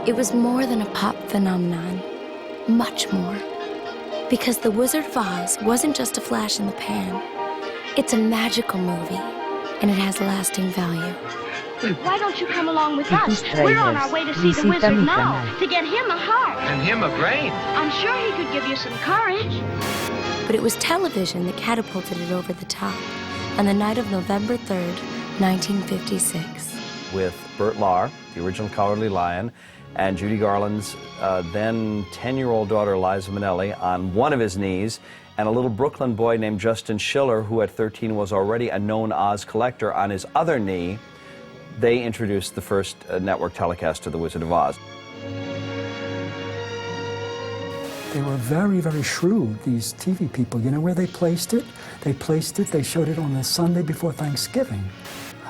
It was more than a pop phenomenon, much more. Because The Wizard of Oz wasn't just a flash in the pan. It's a magical movie, and it has lasting value. Why don't you come along with us? We're on our way to see the wizard now, to get him a heart. And him a brain. I'm sure he could give you some courage. But it was television that catapulted it over the top on the night of November 3rd, 1956. With Burt Lahr, the original Cowardly Lion, and Judy Garland's then 10-year-old daughter, Liza Minnelli, on one of his knees, and a little Brooklyn boy named Justin Schiller, who at 13 was already a known Oz collector, on his other knee. They introduced the first network telecast of The Wizard of Oz. They were very, very shrewd, these TV people. You know where they placed it? They showed it on the Sunday before Thanksgiving.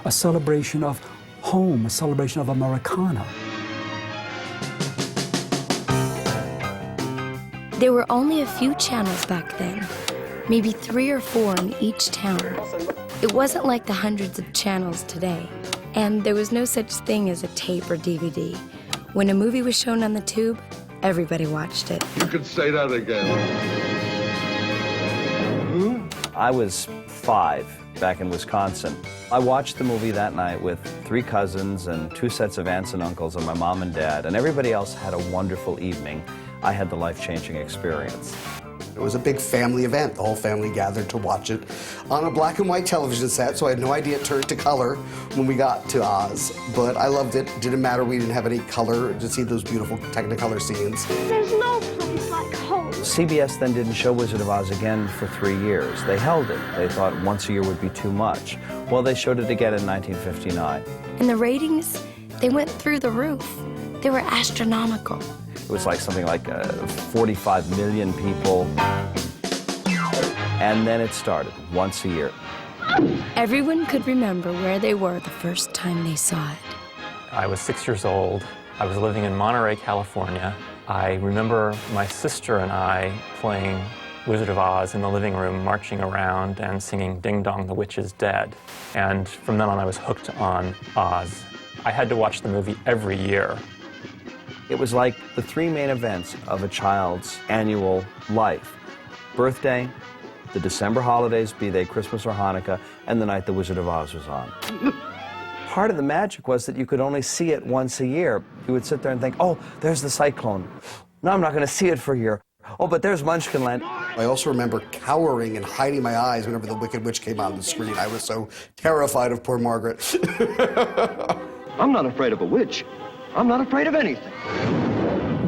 A celebration of home, a celebration of Americana. There were only a few channels back then, maybe 3 or 4 in each town. It wasn't like the hundreds of channels today, and there was no such thing as a tape or DVD. When a movie was shown on the tube, everybody watched it. You could say that again. I was 5 back in Wisconsin. I watched the movie that night with 3 cousins and 2 sets of aunts and uncles and my mom and dad, and everybody else had a wonderful evening. I had the life-changing experience. It was a big family event. The whole family gathered to watch it on a black and white television set, so I had no idea it turned to color when we got to Oz. But I loved it. Didn't matter we didn't have any color to see those beautiful Technicolor scenes. There's no place like home. CBS then didn't show Wizard of Oz again for 3 years. They held it. They thought once a year would be too much. Well, they showed it again in 1959. And the ratings, they went through the roof. They were astronomical. It was like something like 45 million people. And then it started, once a year. Everyone could remember where they were the first time they saw it. I was 6 years old. I was living in Monterey, California. I remember my sister and I playing Wizard of Oz in the living room, marching around and singing Ding Dong, the Witch is Dead. And from then on, I was hooked on Oz. I had to watch the movie every year. It was like the 3 main events of a child's annual life. Birthday, the December holidays, be they Christmas or Hanukkah, and the night The Wizard of Oz was on. Part of the magic was that you could only see it once a year. You would sit there and think, oh, there's the cyclone. No, I'm not going to see it for a year. Oh, but there's Munchkinland. I also remember cowering and hiding my eyes whenever the Wicked Witch came on the screen. I was so terrified of poor Margaret. I'm not afraid of a witch. I'm not afraid of anything.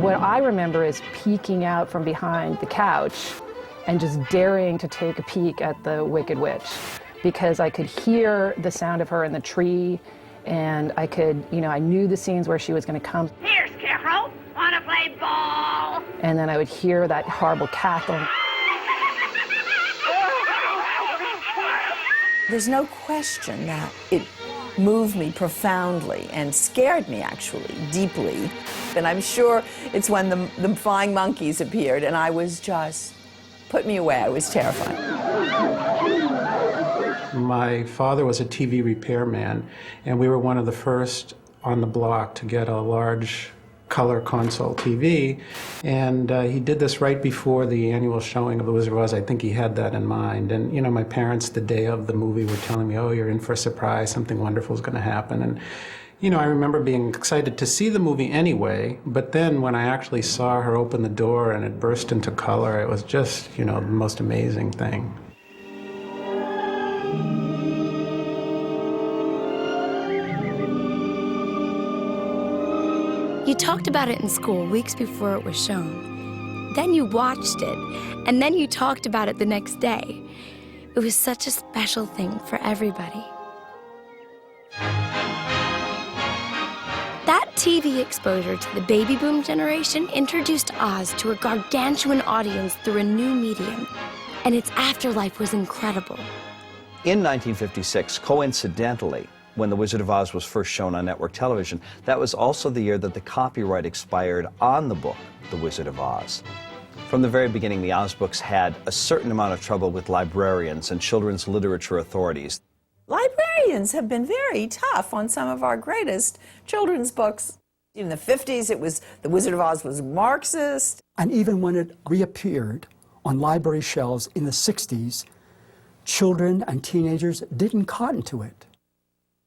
What I remember is peeking out from behind the couch and just daring to take a peek at the Wicked Witch, because I could hear the sound of her in the tree, and I could, I knew the scenes where she was going to come. Here, Scarecrow, wanna play ball? And then I would hear that horrible cackle. There's no question that it moved me profoundly and scared me, actually, deeply. And I'm sure it's when the flying monkeys appeared and I was just, put me away. I was terrified. My father was a TV repairman, and we were one of the first on the block to get a large color console TV, and he did this right before the annual showing of The Wizard of Oz. I think he had that in mind. And my parents, the day of the movie, were telling me, oh, you're in for a surprise, something wonderful is going to happen. And I remember being excited to see the movie anyway, but then when I actually saw her open the door and it burst into color, it was just, the most amazing thing. You talked about it in school weeks before it was shown. Then you watched it, and then you talked about it the next day. It was such a special thing for everybody. That TV exposure to the baby boom generation introduced Oz to a gargantuan audience through a new medium, and its afterlife was incredible. In 1956, coincidentally, when The Wizard of Oz was first shown on network television, that was also the year that the copyright expired on the book, The Wizard of Oz. From the very beginning, the Oz books had a certain amount of trouble with librarians and children's literature authorities. Librarians have been very tough on some of our greatest children's books. In the 50s, it was The Wizard of Oz was Marxist. And even when it reappeared on library shelves in the 60s, children and teenagers didn't cotton to it.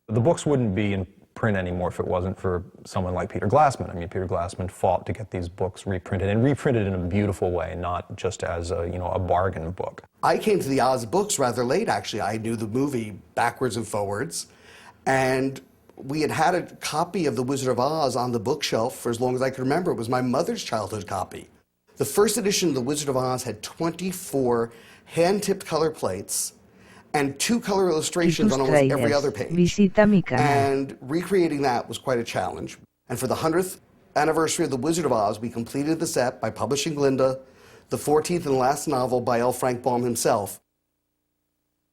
The books wouldn't be in print anymore if it wasn't for someone like Peter Glassman. I mean, Peter Glassman fought to get these books reprinted, and reprinted in a beautiful way, not just as a, you know, a bargain book. I came to the Oz books rather late, actually. I knew the movie backwards and forwards, and we had a copy of The Wizard of Oz on the bookshelf for as long as I could remember. It was my mother's childhood copy. The first edition of The Wizard of Oz had 24 hand-tipped color plates and 2 color illustrations on almost every other page. And recreating that was quite a challenge. And for the 100th anniversary of The Wizard of Oz, we completed the set by publishing Glinda, the 14th and last novel by L. Frank Baum himself.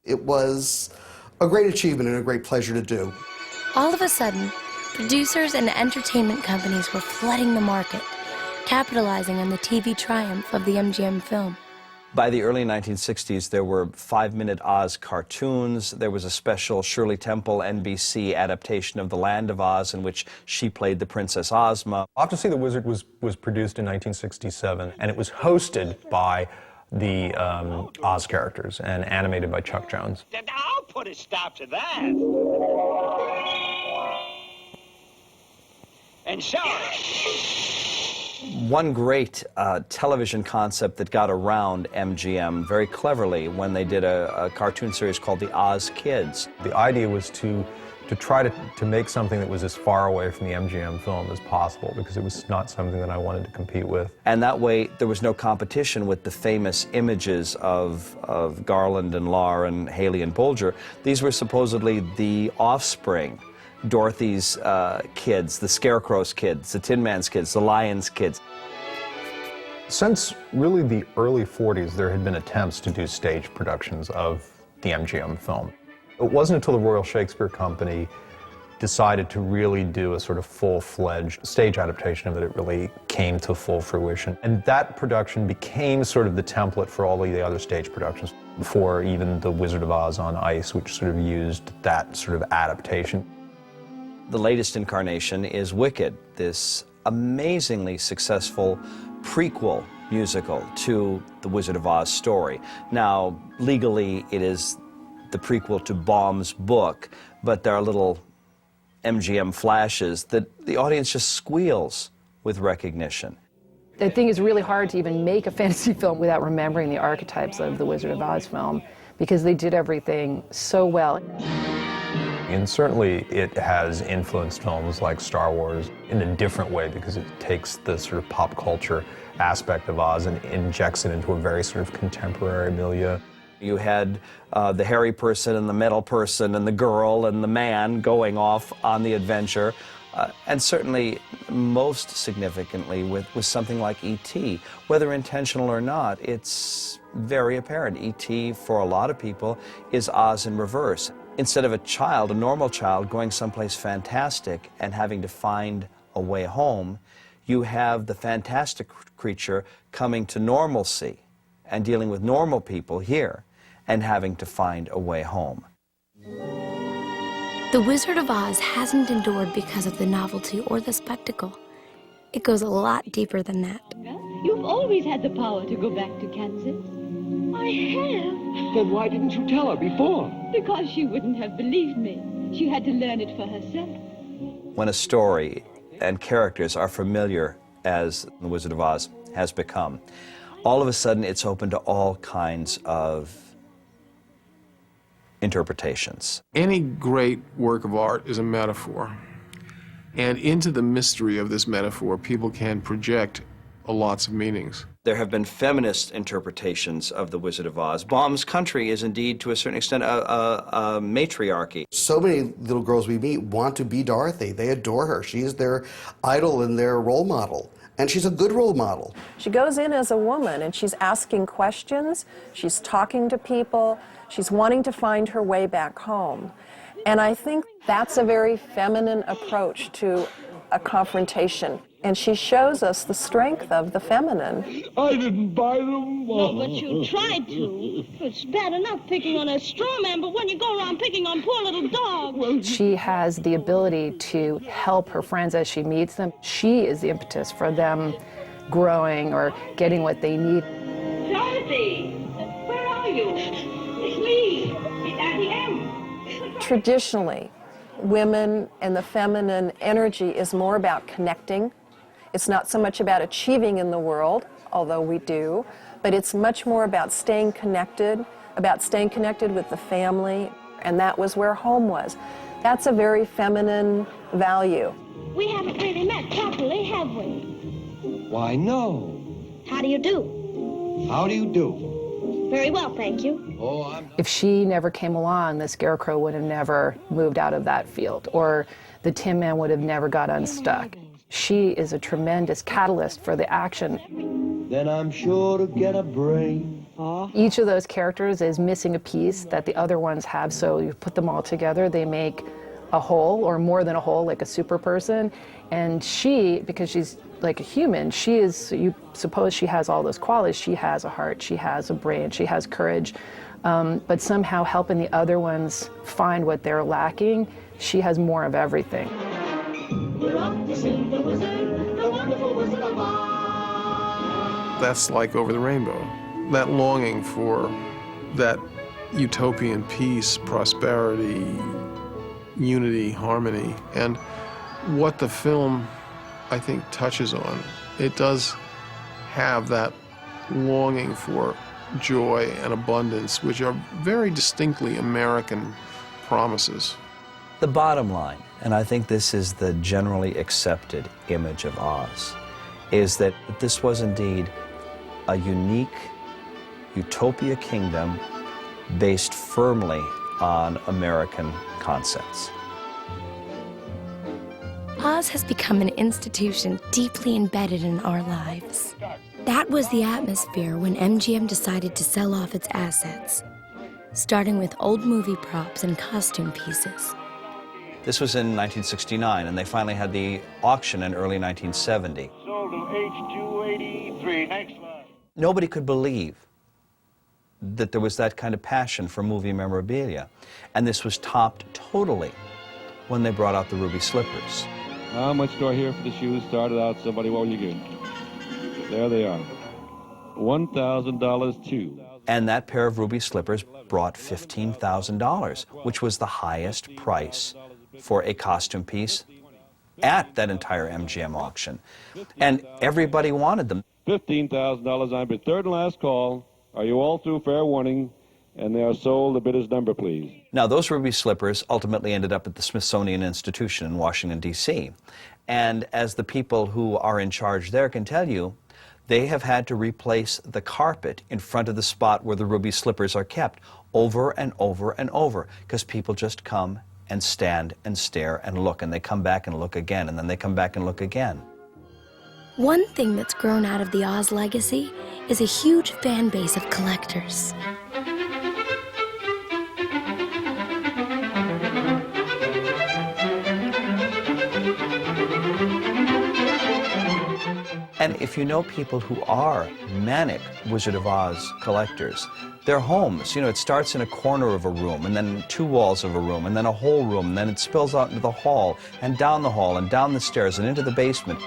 It was a great achievement and a great pleasure to do. All of a sudden, producers and entertainment companies were flooding the market, capitalizing on the TV triumph of the MGM film. By the early 1960s, there were 5-minute Oz cartoons. There was a special Shirley Temple NBC adaptation of The Land of Oz in which she played the Princess Ozma. Off to See the Wizard was produced in 1967, and it was hosted by the Oz characters and animated by Chuck Jones. I'll put a stop to that. And so... One great television concept that got around MGM very cleverly when they did a cartoon series called the Oz Kids. The idea was to try to make something that was as far away from the MGM film as possible, because it was not something that I wanted to compete with. And that way there was no competition with the famous images of Garland and Lahr and Haley and Bolger. These were supposedly the offspring. Dorothy's kids, the Scarecrow's kids, the Tin Man's kids, the Lion's kids. Since really the early 40s, there had been attempts to do stage productions of the MGM film. It wasn't until the Royal Shakespeare Company decided to really do a sort of full-fledged stage adaptation of it, it really came to full fruition. And that production became sort of the template for all of the other stage productions, before even The Wizard of Oz on Ice, which sort of used that sort of adaptation. The latest incarnation is Wicked, this amazingly successful prequel musical to the Wizard of Oz story. Now, legally, it is the prequel to Baum's book, but there are little MGM flashes that the audience just squeals with recognition. I think it's really hard to even make a fantasy film without remembering the archetypes of the Wizard of Oz film, because they did everything so well. And certainly it has influenced films like Star Wars in a different way, because it takes the sort of pop culture aspect of Oz and injects it into a very sort of contemporary milieu. You had the hairy person and the metal person and the girl and the man going off on the adventure. And certainly, most significantly, with something like E.T., whether intentional or not, it's very apparent. E.T., for a lot of people, is Oz in reverse. Instead of a child, a normal child, going someplace fantastic and having to find a way home, you have the fantastic creature coming to normalcy and dealing with normal people here and having to find a way home. The Wizard of Oz hasn't endured because of the novelty or the spectacle. It goes a lot deeper than that. You've always had the power to go back to Kansas. I have. Then why didn't you tell her before? Because she wouldn't have believed me. She had to learn it for herself. When a story and characters are familiar, as The Wizard of Oz has become, all of a sudden it's open to all kinds of interpretations. Any great work of art is a metaphor. And into the mystery of this metaphor, people can project lots of meanings. There have been feminist interpretations of The Wizard of Oz. Baum's country is indeed, to a certain extent, a matriarchy. So many little girls we meet want to be Dorothy. They adore her. She's their idol and their role model. And she's a good role model. She goes in as a woman and she's asking questions, she's talking to people, she's wanting to find her way back home. And I think that's a very feminine approach to a confrontation. And she shows us the strength of the feminine. I didn't buy them. No, but you tried to. It's bad enough picking on a straw man, but when you go around picking on poor little dogs. She has the ability to help her friends as she meets them. She is the impetus for them growing or getting what they need. Dorothy, where are you? It's me. It's Auntie M. Traditionally, women and the feminine energy is more about connecting. It's not so much about achieving in the world, although we do, but it's much more about staying connected with the family, and that was where home was. That's a very feminine value. We haven't really met properly, have we? Why, no. How do you do? How do you do? Very well, thank you. Oh, If she never came along, the Scarecrow would have never moved out of that field, or the Tin Man would have never got unstuck. She is a tremendous catalyst for the action. Then I'm sure to get a brain. Each of those characters is missing a piece that the other ones have, so you put them all together, they make a whole, or more than a whole, like a super person. And she, because she's like a human, she is, you suppose she has all those qualities. She has a heart, she has a brain, she has courage, but somehow helping the other ones find what they're lacking, she has more of everything. We're off to see the wizard, the wonderful Wizard of Oz. That's like Over the Rainbow. That longing for that utopian peace, prosperity, unity, harmony, and what the film, I think, touches on. It does have that longing for joy and abundance, which are very distinctly American promises. The bottom line, and I think this is the generally accepted image of Oz, is that this was indeed a unique utopia kingdom based firmly on American concepts. Oz has become an institution deeply embedded in our lives. That was the atmosphere when MGM decided to sell off its assets, starting with old movie props and costume pieces. This was in 1969, and they finally had the auction in early 1970. Sold to H283. Next slide. Nobody could believe that there was that kind of passion for movie memorabilia. And this was topped totally when they brought out the ruby slippers. How much do I hear for the shoes? Started out, somebody, what will you give? There they are. $1,000 too. And that pair of ruby slippers brought $15,000, which was the highest price for a costume piece at that entire MGM auction. And everybody wanted them. $15,000, I'm your third and last call. Are you all through? Fair warning. And they are sold. The bidder's number, please. Now, those ruby slippers ultimately ended up at the Smithsonian Institution in Washington, D.C. And as the people who are in charge there can tell you, they have had to replace the carpet in front of the spot where the ruby slippers are kept over and over and over, because people just come and stand and stare and look, and they come back and look again, and then they come back and look again. One thing that's grown out of the Oz legacy is a huge fan base of collectors. And if you know people who are manic Wizard of Oz collectors, their homes, you know, it starts in a corner of a room, and then two walls of a room, and then a whole room, and then it spills out into the hall, and down the stairs, and into the basement.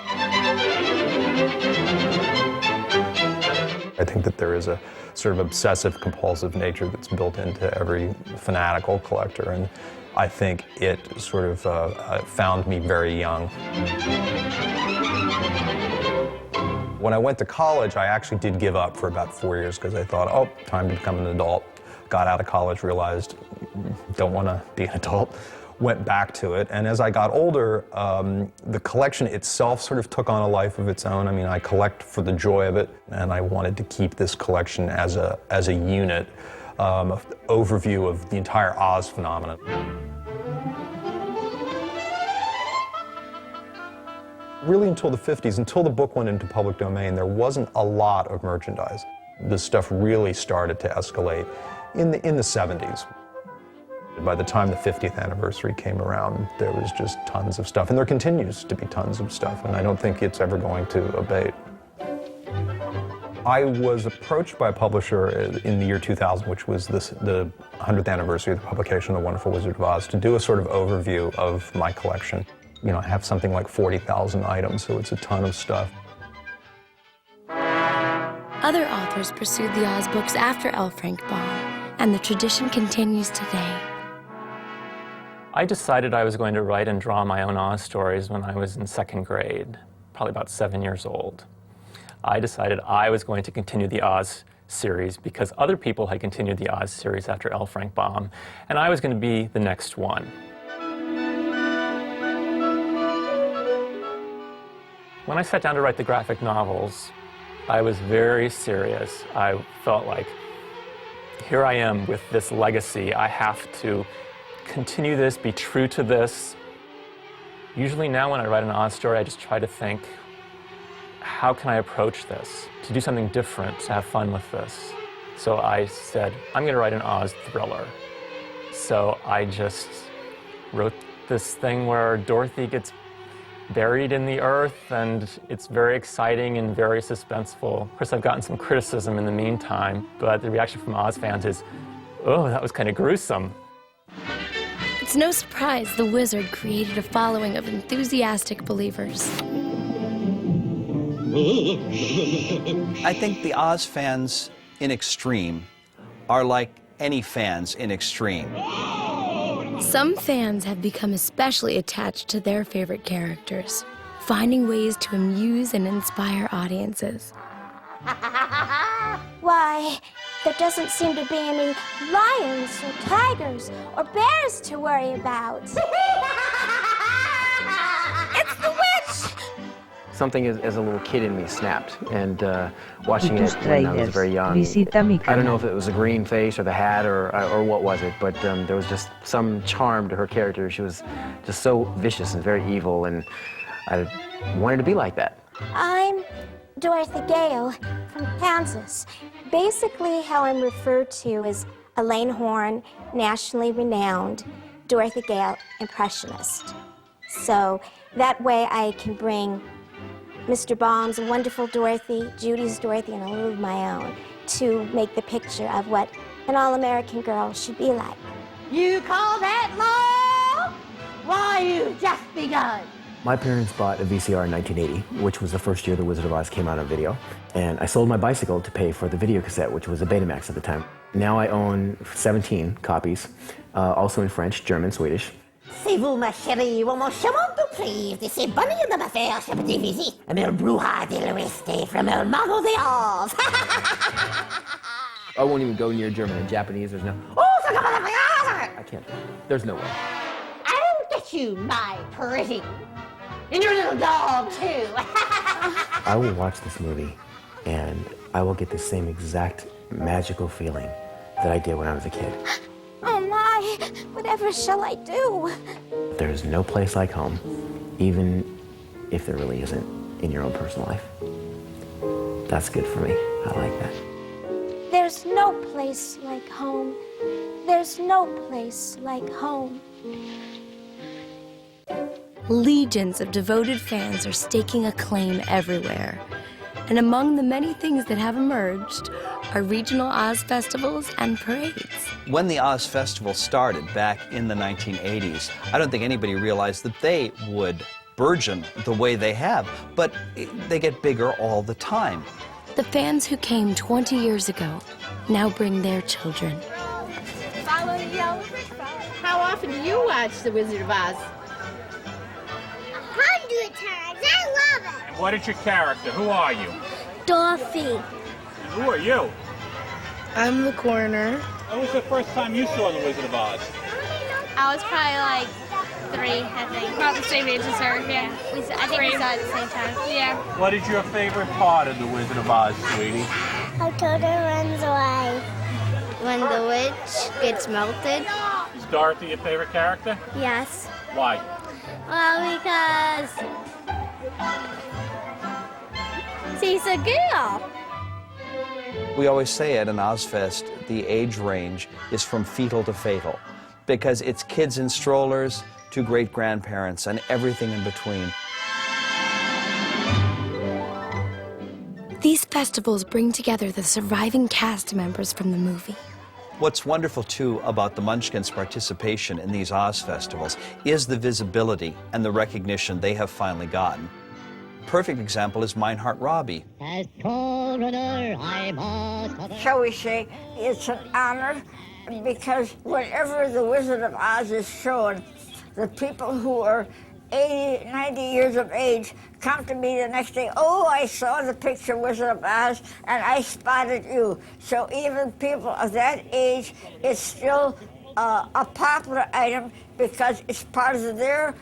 I think that there is a sort of obsessive-compulsive nature that's built into every fanatical collector, and I think it sort of found me very young. When I went to college, I actually did give up for about 4 years because I thought, oh, time to become an adult. Got out of college, realized, don't want to be an adult. Went back to it, and as I got older, the collection itself sort of took on a life of its own. I mean, I collect for the joy of it, and I wanted to keep this collection as a unit, overview of the entire Oz phenomenon. Really until the 50s, until the book went into public domain, there wasn't a lot of merchandise. This stuff really started to escalate in the 70s. By the time the 50th anniversary came around, there was just tons of stuff, and there continues to be tons of stuff, and I don't think it's ever going to abate. I was approached by a publisher in the year 2000, which was the 100th anniversary of the publication of The Wonderful Wizard of Oz, to do a sort of overview of my collection. You know, I have something like 40,000 items, so it's a ton of stuff. Other authors pursued the Oz books after L. Frank Baum, and the tradition continues today. I decided I was going to write and draw my own Oz stories when I was in 2nd grade, probably about 7 years old. I decided I was going to continue the Oz series because other people had continued the Oz series after L. Frank Baum, and I was going to be the next one. When I sat down to write the graphic novels, I was very serious. I felt like, here I am with this legacy. I have to continue this, be true to this. Usually now when I write an Oz story, I just try to think, how can I approach this? To do something different, to have fun with this. So I said, I'm going to write an Oz thriller. So I just wrote this thing where Dorothy gets buried in the earth, and it's very exciting and very suspenseful. Of course, I've gotten some criticism in the meantime, but the reaction from Oz fans is, oh, that was kind of gruesome. It's no surprise the wizard created a following of enthusiastic believers. I think the Oz fans in extreme are like any fans in extreme. Some fans have become especially attached to their favorite characters, finding ways to amuse and inspire audiences. Why, there doesn't seem to be any lions or tigers or bears to worry about. It's the witch! Something as a little kid in me snapped, and watching it when I was very young, I don't know if it was a green face or the hat or what was it, but there was just some charm to her character. She was just so vicious and very evil, and I wanted to be like that. I'm Dorothy Gale from Kansas. Basically, how I'm referred to as a Lane Horne, nationally renowned Dorothy Gale impressionist. So that way I can bring Mr. Baum's Wonderful Dorothy, Judy's Dorothy, and a little of my own to make the picture of what an all-American girl should be like. You call that law? Why, you've just begun. My parents bought a VCR in 1980, which was the first year The Wizard of Oz came out on video, and I sold my bicycle to pay for the video cassette, which was a Betamax at the time. Now I own 17 copies, also in French, German, Swedish. C'est vous, ma chérie, mon charmant surprise, et c'est bonne de ma faire, je petite visite. Mel Bruja de l'Oeste from El Mago de Oz. I won't even go near German and Japanese. There's no. I can't. There's no way. I'll get you, my pretty. And your little dog, too. I will watch this movie, and I will get the same exact magical feeling that I did when I was a kid. Oh my, whatever shall I do? There's no place like home, even if there really isn't in your own personal life. That's good for me. I like that. There's no place like home. There's no place like home. Legions of devoted fans are staking a claim everywhere. And among the many things that have emerged are regional Oz festivals and parades. When the Oz Festival started back in the 1980s, I don't think anybody realized that they would burgeon the way they have, but they get bigger all the time. The fans who came 20 years ago now bring their children. Follow the yellow brick. How often do you watch The Wizard of Oz? 100 times. I love it. And what is your character? Who are you? Dorothy. Who are you? I'm the coroner. When was the first time you saw The Wizard of Oz? I was probably like 3, I think. About the same age as her, yeah. I think we saw it at the same time. Yeah. What is your favorite part of The Wizard of Oz, sweetie? How Toto runs away. When the witch gets melted. Is Dorothy your favorite character? Yes. Why? Well, because she's a girl. We always say at an Ozfest, the age range is from fetal to fatal. because it's kids in strollers to great-grandparents and everything in between. These festivals bring together the surviving cast members from the movie. What's wonderful, too, about the Munchkins' participation in these Oz festivals is the visibility and the recognition they have finally gotten. Perfect example is Meinhardt Robbie. Shall we say it's an honor, because whenever The Wizard of Oz is shown, the people who are 80, 90 years of age come to me the next day, oh, I saw the picture Wizard of Oz and I spotted you. So even people of that age, it's still a popular item because it's part of their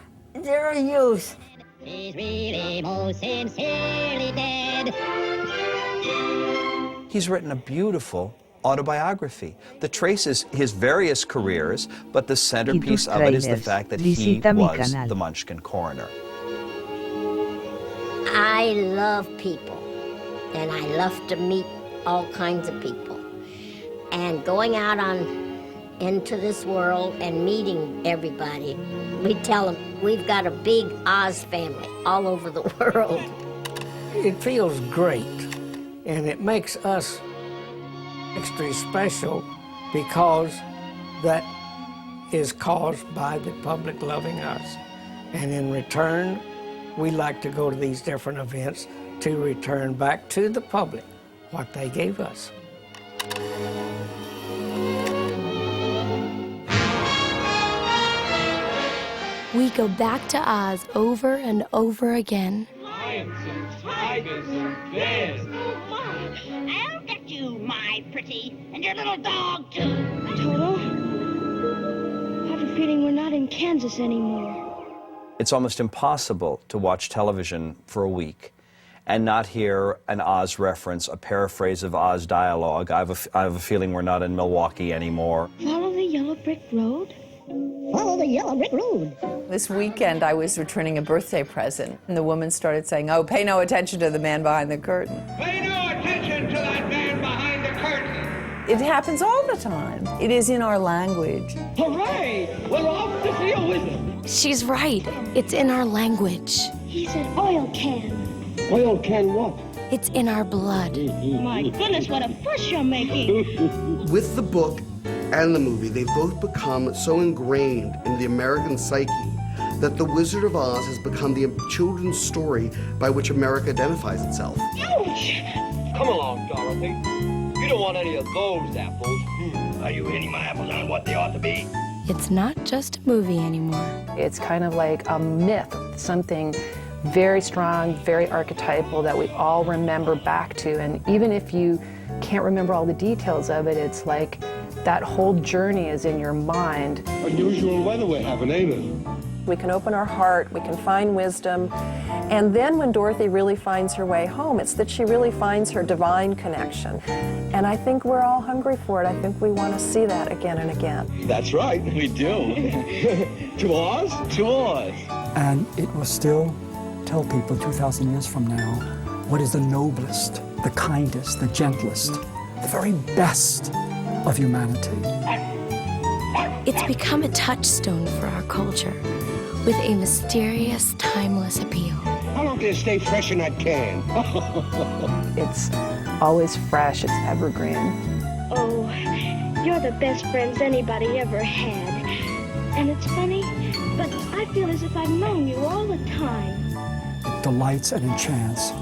youth. He's really most sincerely dead. He's written a beautiful autobiography that traces his various careers, but the centerpiece of it is the fact that he was the Munchkin coroner. I love people, and I love to meet all kinds of people. And going out into this world and meeting everybody, we tell them we've got a big Oz family all over the world. It feels great, and it makes us extra special because that is caused by the public loving us. And in return, we like to go to these different events to return back to the public what they gave us. We go back to Oz over and over again. Lions and tigers and bears. I'll get you, my pretty, and your little dog, too. Toto, I have a feeling we're not in Kansas anymore. It's almost impossible to watch television for a week and not hear an Oz reference, a paraphrase of Oz dialogue. I have a feeling we're not in Milwaukee anymore. Follow the yellow brick road? Follow the yellow brick road. This weekend, I was returning a birthday present, and the woman started saying, oh, pay no attention to the man behind the curtain. Pay no attention to that man behind the curtain. It happens all the time. It is in our language. Hooray! We're off to see a wizard. She's right. It's in our language. He said oil can. Oil can what? It's in our blood. My goodness, what a fuss you're making. With the book and the movie, they've both become so ingrained in the American psyche that The Wizard of Oz has become the children's story by which America identifies itself. Ouch! Come along, Dorothy. You don't want any of those apples. Are you hitting my apples on what they ought to be? It's not just a movie anymore. It's kind of like a myth, something very strong, very archetypal that we all remember back to. And even if you can't remember all the details of it, it's like that whole journey is in your mind. Unusual weather we're having, ain't it? We can open our heart, we can find wisdom, and then when Dorothy really finds her way home, it's that she really finds her divine connection. And I think we're all hungry for it. I think we want to see that again and again. That's right, we do. To Oz? To Oz. And it will still tell people 2,000 years from now what is the noblest, the kindest, the gentlest, the very best of humanity. It's become a touchstone for our culture with a mysterious, timeless appeal. How long can it stay fresh in that can? It's always fresh, it's evergreen. Oh, you're the best friends anybody ever had. And it's funny, but I feel as if I've known you all the time. It delights and enchants,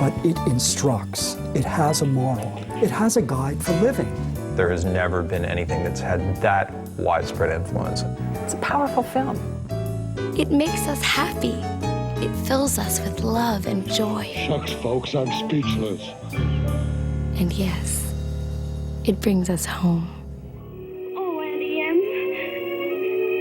but it instructs. It has a moral. It has a guide for living. There has never been anything that's had that widespread influence. It's a powerful film. It makes us happy. It fills us with love and joy. Shucks, folks, I'm speechless. And yes, it brings us home. Oh, Auntie Em,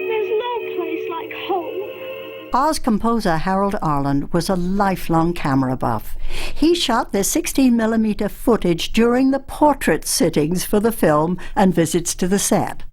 there's no place like home. Oz composer Harold Arlen was a lifelong camera buff. He shot the 16mm footage during the portrait sittings for the film and visits to the set.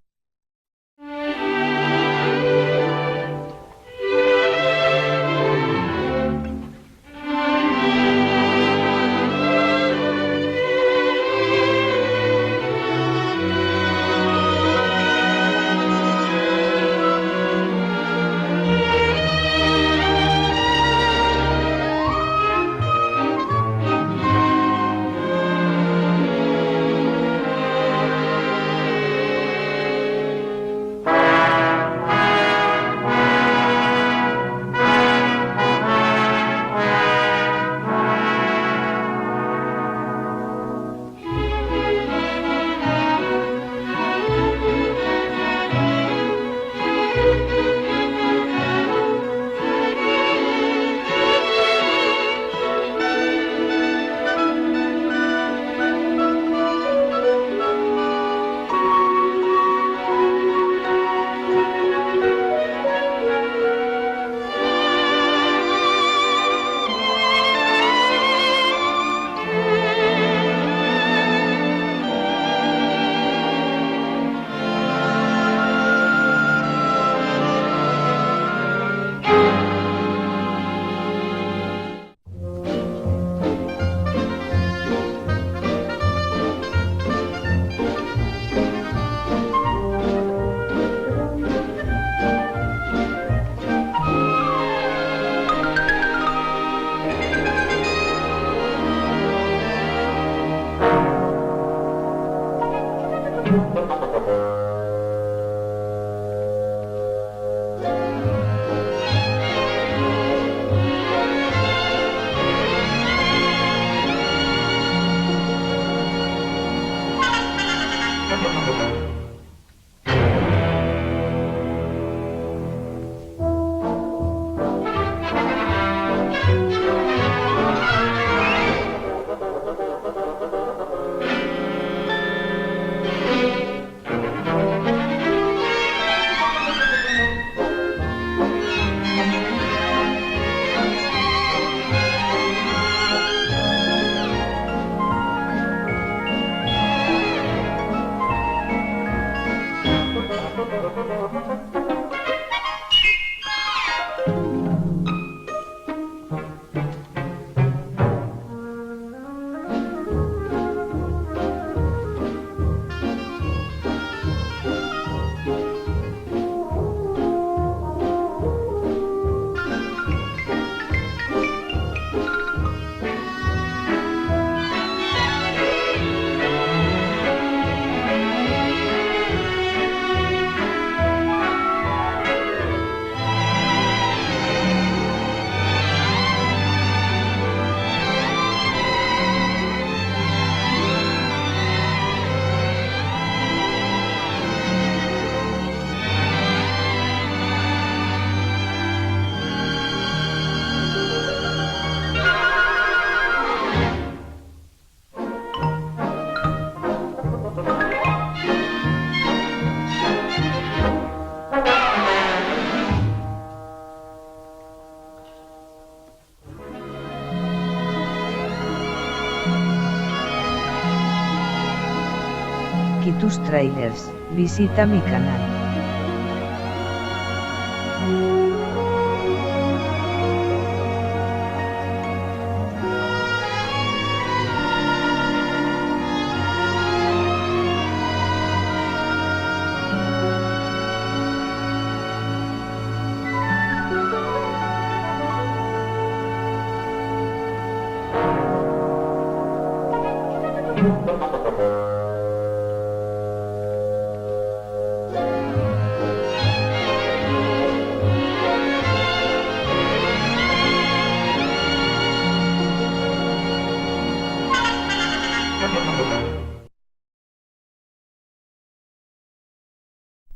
aquí tus trailers, visita mi canal.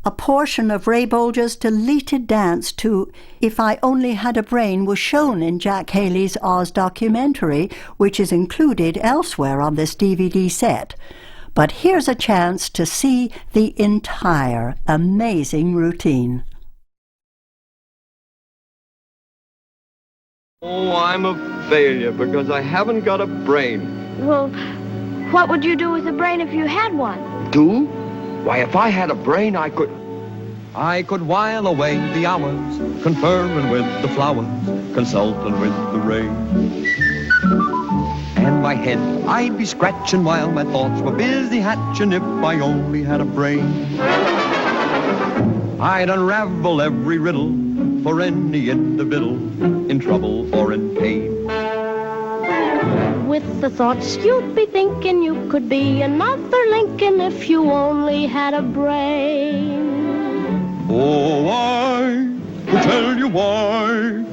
A portion of Ray Bolger's deleted dance to If I Only Had a Brain was shown in Jack Haley's Oz documentary, which is included elsewhere on this DVD set. But here's a chance to see the entire amazing routine. Oh, I'm a failure because I haven't got a brain. Well, what would you do with a brain if you had one? Do? Why, if I had a brain, I could while away the hours, conferring with the flowers, consulting with the rain. And my head I'd be scratching while my thoughts were busy hatching if I only had a brain. I'd unravel every riddle for any individual in trouble or in pain. With the thoughts you'd be thinking you could be another Lincoln if you only had a brain. Oh, I will tell you why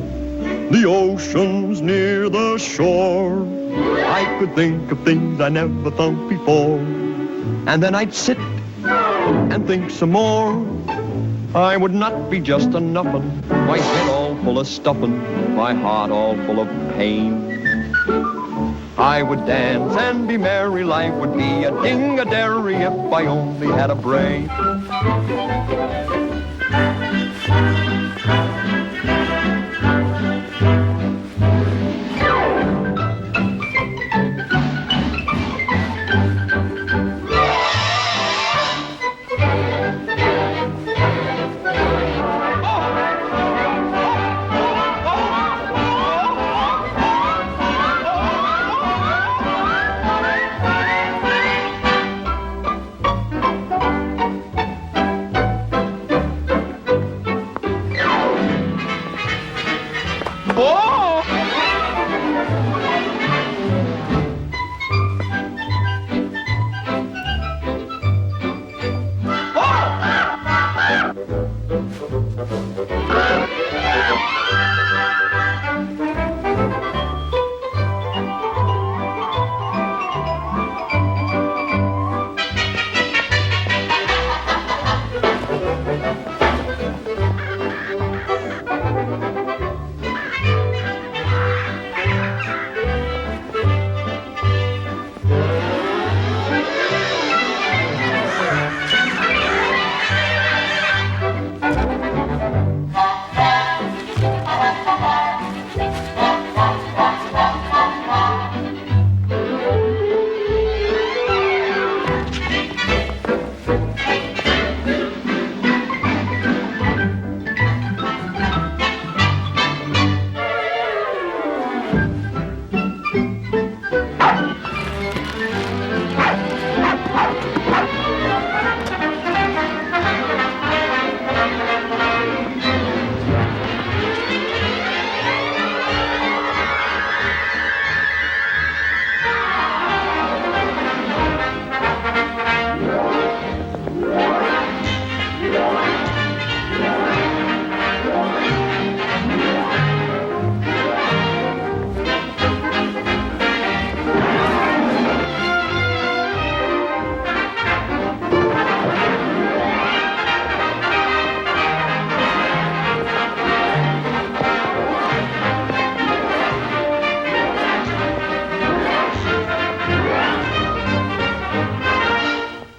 the ocean's near the shore. I could think of things I never thought before, and then I'd sit and think some more. I would not be just a nuffin', my head all full of stuffin', my heart all full of pain. I would dance and be merry, life would be a ding-a-dairy if I only had a brain.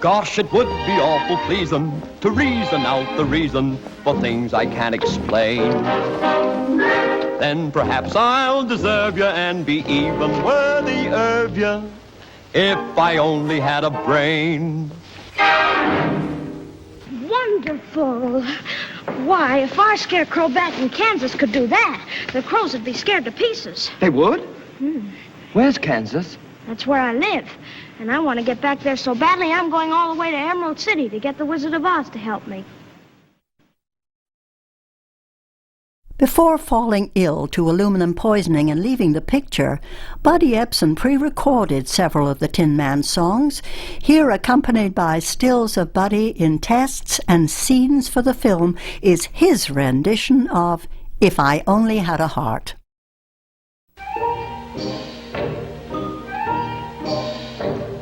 Gosh, it would be awful pleasing to reason out the reason for things I can't explain. Then perhaps I'll deserve you and be even worthy of you if I only had a brain. wonderful. Why, if our scarecrow back in Kansas could do that, the crows would be scared to pieces. They would? Where's Kansas? That's where I live. And I want to get back there so badly, I'm going all the way to Emerald City to get the Wizard of Oz to help me. Before falling ill to aluminum poisoning and leaving the picture, Buddy Ebsen pre-recorded several of the Tin Man songs, here accompanied by stills of Buddy in tests and scenes for the film is his rendition of If I Only Had a Heart.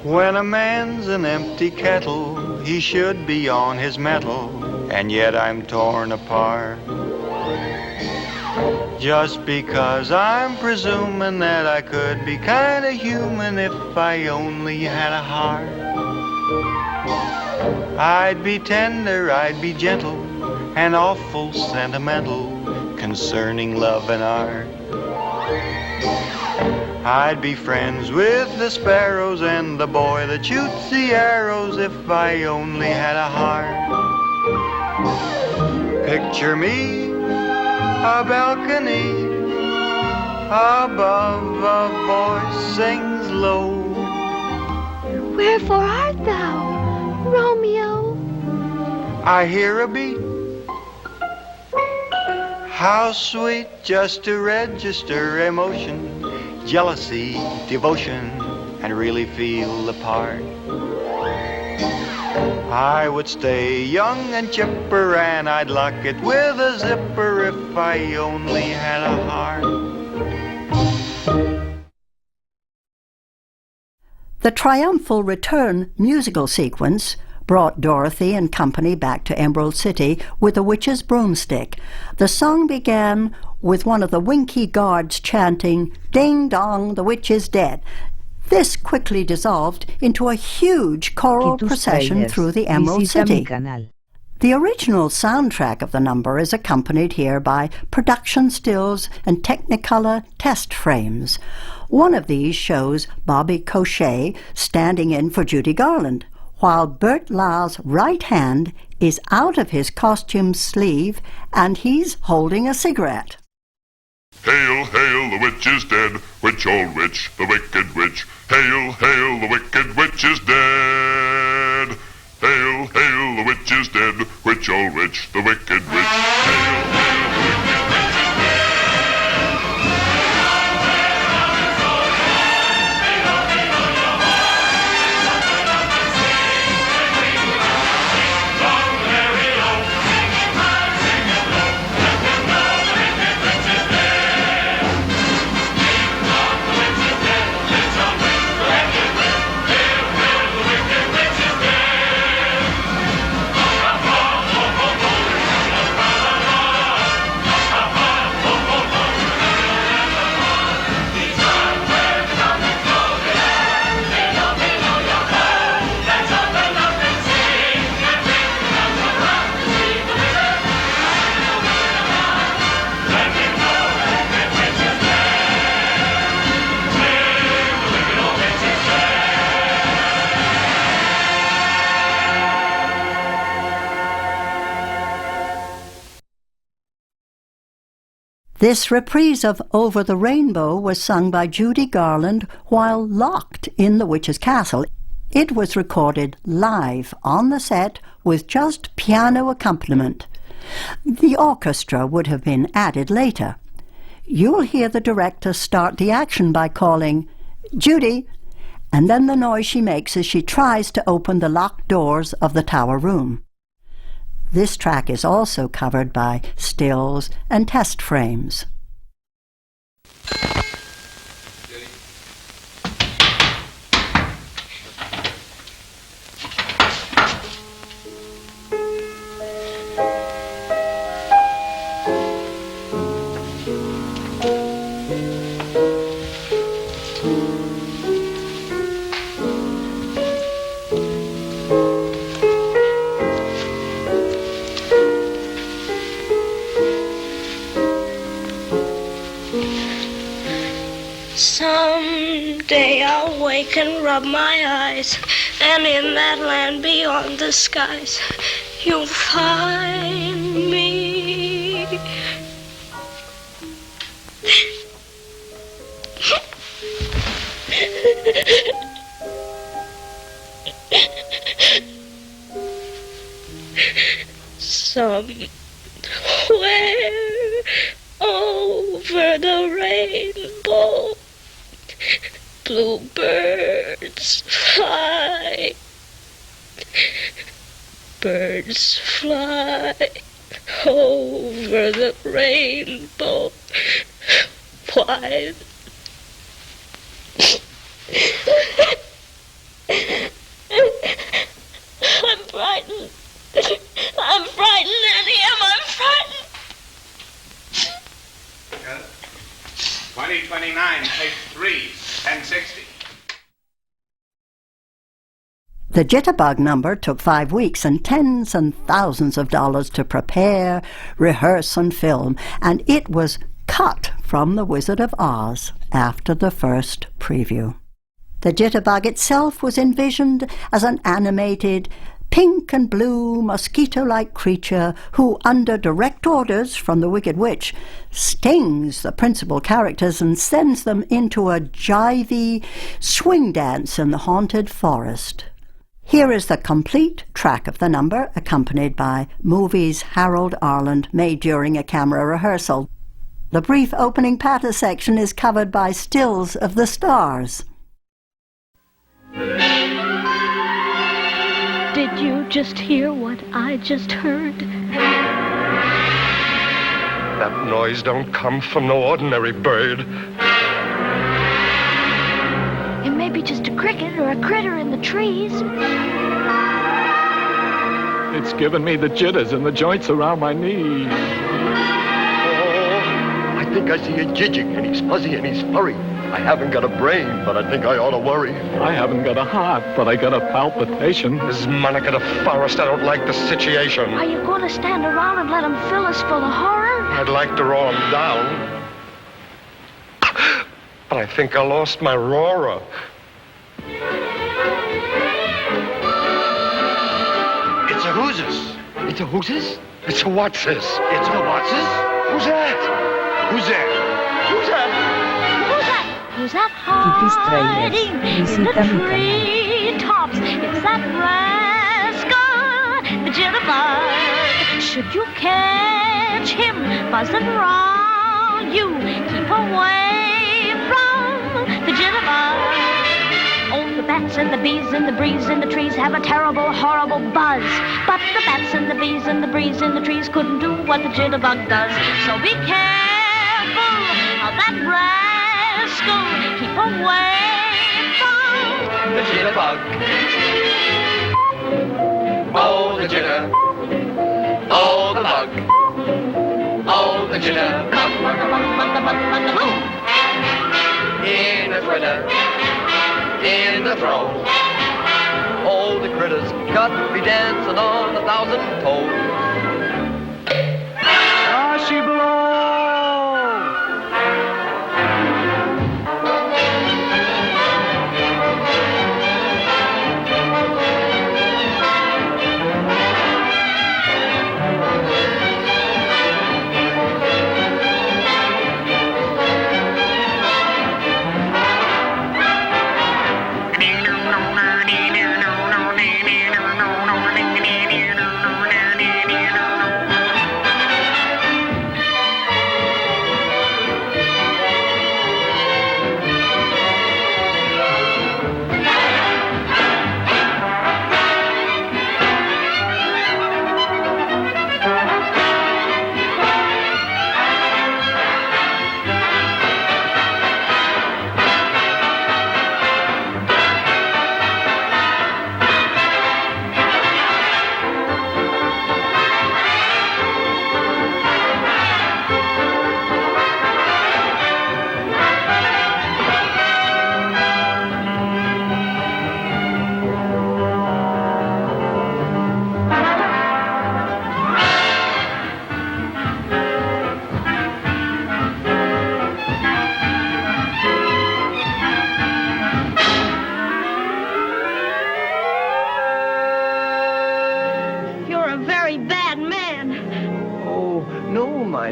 When a man's an empty kettle, he should be on his mettle, and yet I'm torn apart. Just because I'm presuming that I could be kinda human if I only had a heart. I'd be tender, I'd be gentle, and awful sentimental concerning love and art. I'd be friends with the sparrows and the boy that shoots the arrows if I only had a heart. Picture me, a balcony, above a voice sings low. Wherefore art thou, Romeo? I hear a beat. How sweet just to register emotion, jealousy, devotion, and really feel the part. I would stay young and chipper, and I'd lock it with a zipper if I only had a heart. The triumphal return musical sequence brought Dorothy and company back to Emerald City with a witch's broomstick. The song began with one of the Winky guards chanting, "Ding dong, the witch is dead." This quickly dissolved into a huge choral procession through the Emerald City. The original soundtrack of the number is accompanied here by production stills and Technicolor test frames. One of these shows Bobby Cochet standing in for Judy Garland, while Bert Lahr's right hand is out of his costume sleeve and he's holding a cigarette. Hail, hail, the witch is dead, witch, old witch, the wicked witch. Hail, hail, the wicked witch is dead. Hail, hail, the witch is dead, witch, old witch, the wicked witch. Hail, hail, the wicked witch is This reprise of Over the Rainbow was sung by Judy Garland while locked in the witch's castle. It was recorded live on the set with just piano accompaniment. The orchestra would have been added later. You'll hear the director start the action by calling, "Judy," and then the noise she makes as she tries to open the locked doors of the tower room. This track is also covered by stills and test frames. Someday I'll wake and rub my eyes, and in that land beyond the skies, you'll find me. Somewhere over the rainbow, bluebirds fly. Birds fly over the rainbow. Why? I'm frightened. I'm frightened, Annie. I'm frightened. 2029, take 3, 1060. The Jitterbug number took 5 weeks and tens and thousands of dollars to prepare, rehearse, and film, and it was cut from The Wizard of Oz after the first preview. The Jitterbug itself was envisioned as an animated, pink and blue, mosquito-like creature who, under direct orders from the Wicked Witch, stings the principal characters and sends them into a jivey swing dance in the haunted forest. Here is the complete track of the number, accompanied by movies Harold Arlen made during a camera rehearsal. The brief opening patter section is covered by stills of the stars. Did you just hear what I just heard? That noise don't come from no ordinary bird. It may be just a cricket or a critter in the trees. It's given me the jitters and the joints around my knees. Oh, I think I see a jijig, and he's fuzzy and he's furry. I haven't got a brain, but I think I ought to worry. I haven't got a heart, but I got a palpitation. This Monica the Forest, I don't like the situation. Are you going to stand around and let them fill us full of horror? I'd like to roar him down. But I think I lost my roarer. It's a whooses. It's a whooses? It's a whatses. It's a whatses? Who's that? Who's there? Who's that? Who's that hiding in the treetops? It's that rascal, the Jitterbug. Should you catch him buzzing around you, keep away from the Jitterbug. Oh, the bats and the bees and the breeze in the trees have a terrible, horrible buzz. But the bats and the bees and the breeze in the trees couldn't do what the Jitterbug does. So be careful of that rascal. Keep away from The Jitterbug. Oh, the jitter. Oh, the bug. Oh, the jitter. In the twitter. In the throw. Oh, the critters got to be dancing on 1,000 toes. Ah, she blows!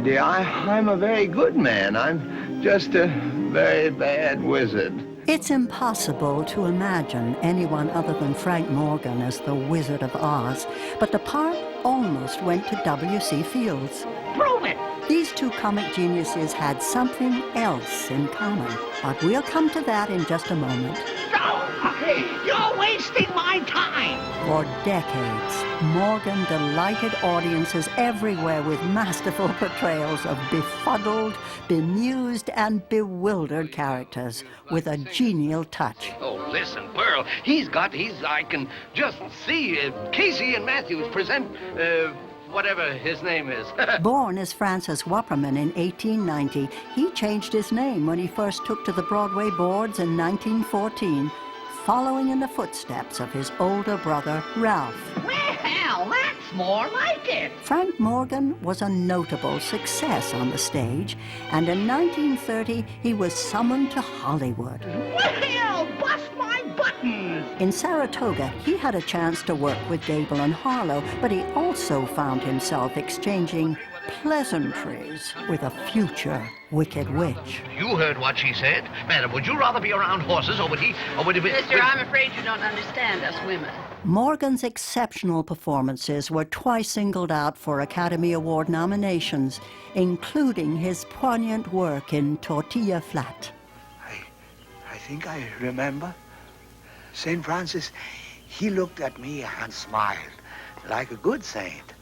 my dear. I'm a very good man. I'm just a very bad wizard. It's impossible to imagine anyone other than Frank Morgan as the Wizard of Oz, but the part almost went to W.C. Fields. Prove it! These two comic geniuses had something else in common, but we'll come to that in just a moment. You're wasting my time! For decades, Morgan delighted audiences everywhere with masterful portrayals of befuddled, bemused, and bewildered characters with a genial touch. Oh, listen, Pearl, I can just see Casey and Matthews present, whatever his name is. Born as Francis Wupperman in 1890, he changed his name when he first took to the Broadway boards in 1914, following in the footsteps of his older brother, Ralph. Well, that's more like it. Frank Morgan was a notable success on the stage, and in 1930 he was summoned to Hollywood. Well, bust my buttons! In Saratoga, he had a chance to work with Gable and Harlow, but he also found himself exchanging pleasantries with a future Wicked Witch. You heard what she said. Madam, would you rather be around horses, or would he... Mister, I'm afraid you don't understand us women. Morgan's exceptional performances were twice singled out for Academy Award nominations, including his poignant work in Tortilla Flat. I think I remember. St. Francis, he looked at me and smiled like a good saint.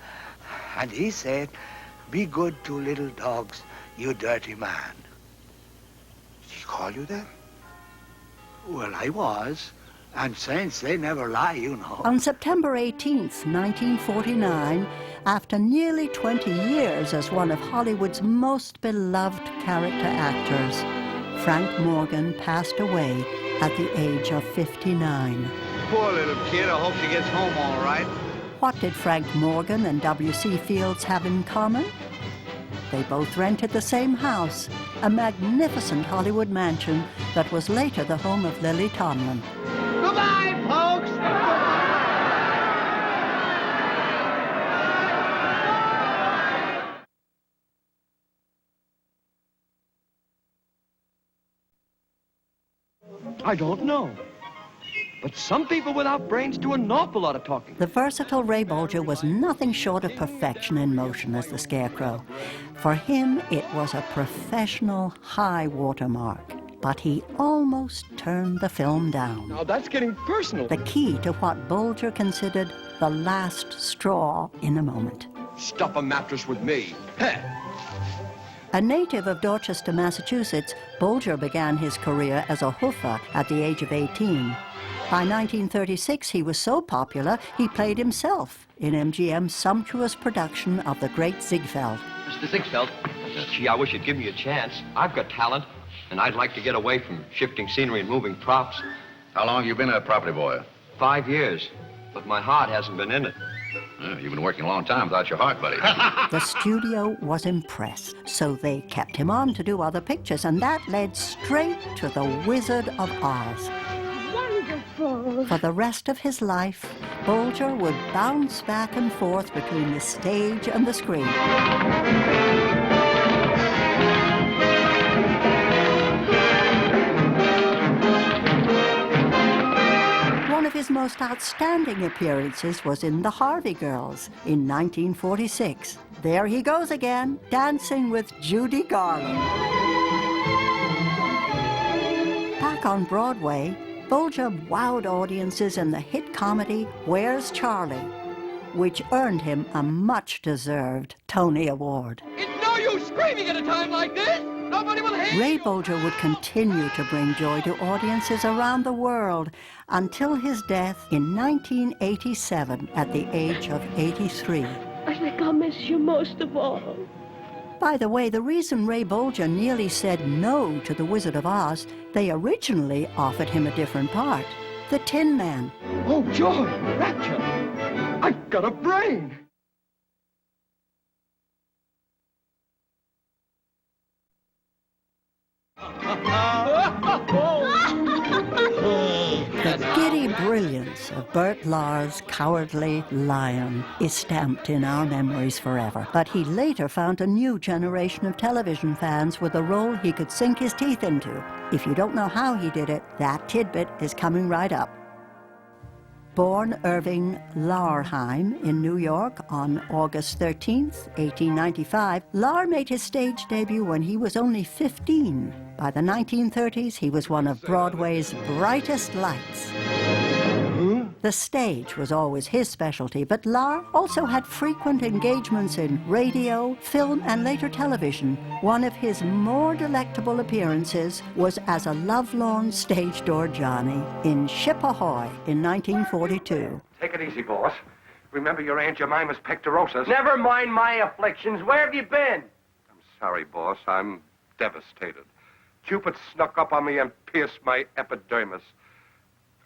And he said, "Be good to little dogs, you dirty man." Did he call you that? Well, I was. And saints, they never lie, you know. On September 18th, 1949, after nearly 20 years as one of Hollywood's most beloved character actors, Frank Morgan passed away at the age of 59. Poor little kid. I hope she gets home all right. What did Frank Morgan and W.C. Fields have in common? They both rented the same house, a magnificent Hollywood mansion that was later the home of Lily Tomlin. Goodbye, folks! I don't know. But some people without brains do an awful lot of talking. The versatile Ray Bolger was nothing short of perfection in motion as the Scarecrow. For him, it was a professional high watermark. But he almost turned the film down. Now that's getting personal. The key to what Bolger considered the last straw in a moment. Stuff a mattress with me. Heh. A native of Dorchester, Massachusetts, Bolger began his career as a hoofer at the age of 18. By 1936, he was so popular, he played himself in MGM's sumptuous production of The Great Ziegfeld. Mr. Ziegfeld, gee, I wish you'd give me a chance. I've got talent, and I'd like to get away from shifting scenery and moving props. How long have you been a property boy? 5 years, but my heart hasn't been in it. You've been working a long time without your heart, buddy. The studio was impressed, so they kept him on to do other pictures, and that led straight to The Wizard of Oz. Wonderful. For the rest of his life, Bolger would bounce back and forth between the stage and the screen. One of his most outstanding appearances was in The Harvey Girls in 1946. There he goes again, dancing with Judy Garland. Back on Broadway, Bolger wowed audiences in the hit comedy Where's Charlie?, which earned him a much-deserved Tony Award. It's no use screaming at a time like this! Nobody will hear Ray you! Bolger would continue to bring joy to audiences around the world until his death in 1987 at the age of 83. I think I'll miss you most of all. By the way, the reason Ray Bolger nearly said no to The Wizard of Oz, they originally offered him a different part, the Tin Man. Oh, joy, rapture! I've got a brain! The giddy brilliance of Bert Lahr's cowardly lion is stamped in our memories forever. But he later found a new generation of television fans with a role he could sink his teeth into. If you don't know how he did it, that tidbit is coming right up. Born Irving Lahrheim in New York on August 13th, 1895, Lahr made his stage debut when he was only 15. By the 1930s, he was one of Broadway's brightest lights. The stage was always his specialty, but Lahr also had frequent engagements in radio, film, and later television. One of his more delectable appearances was as a lovelorn stage door Johnny in Ship Ahoy in 1942. Take it easy, boss. Remember your Aunt Jemima's pectorosis. Never mind my afflictions. Where have you been? I'm sorry, boss. I'm devastated. Cupid snuck up on me and pierced my epidermis.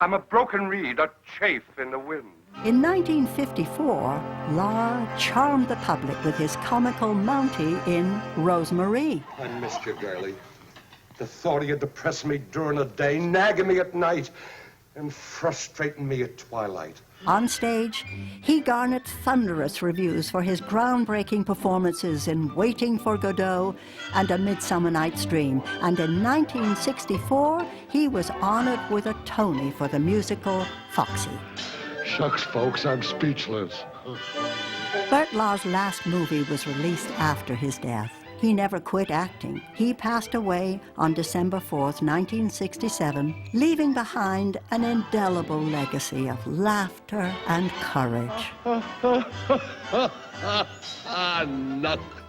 I'm a broken reed, a chaff in the wind. In 1954, Lahr charmed the public with his comical Mountie in Rosemarie. I missed you, girlie. The thought of you depressed me during the day, nagging me at night, and frustrating me at twilight. On stage, he garnered thunderous reviews for his groundbreaking performances in Waiting for Godot and A Midsummer Night's Dream. And in 1964, he was honored with a Tony for the musical Foxy. Shucks, folks, I'm speechless. Bert Lahr's last movie was released after his death. He never quit acting. He passed away on December 4th, 1967, leaving behind an indelible legacy of laughter and courage.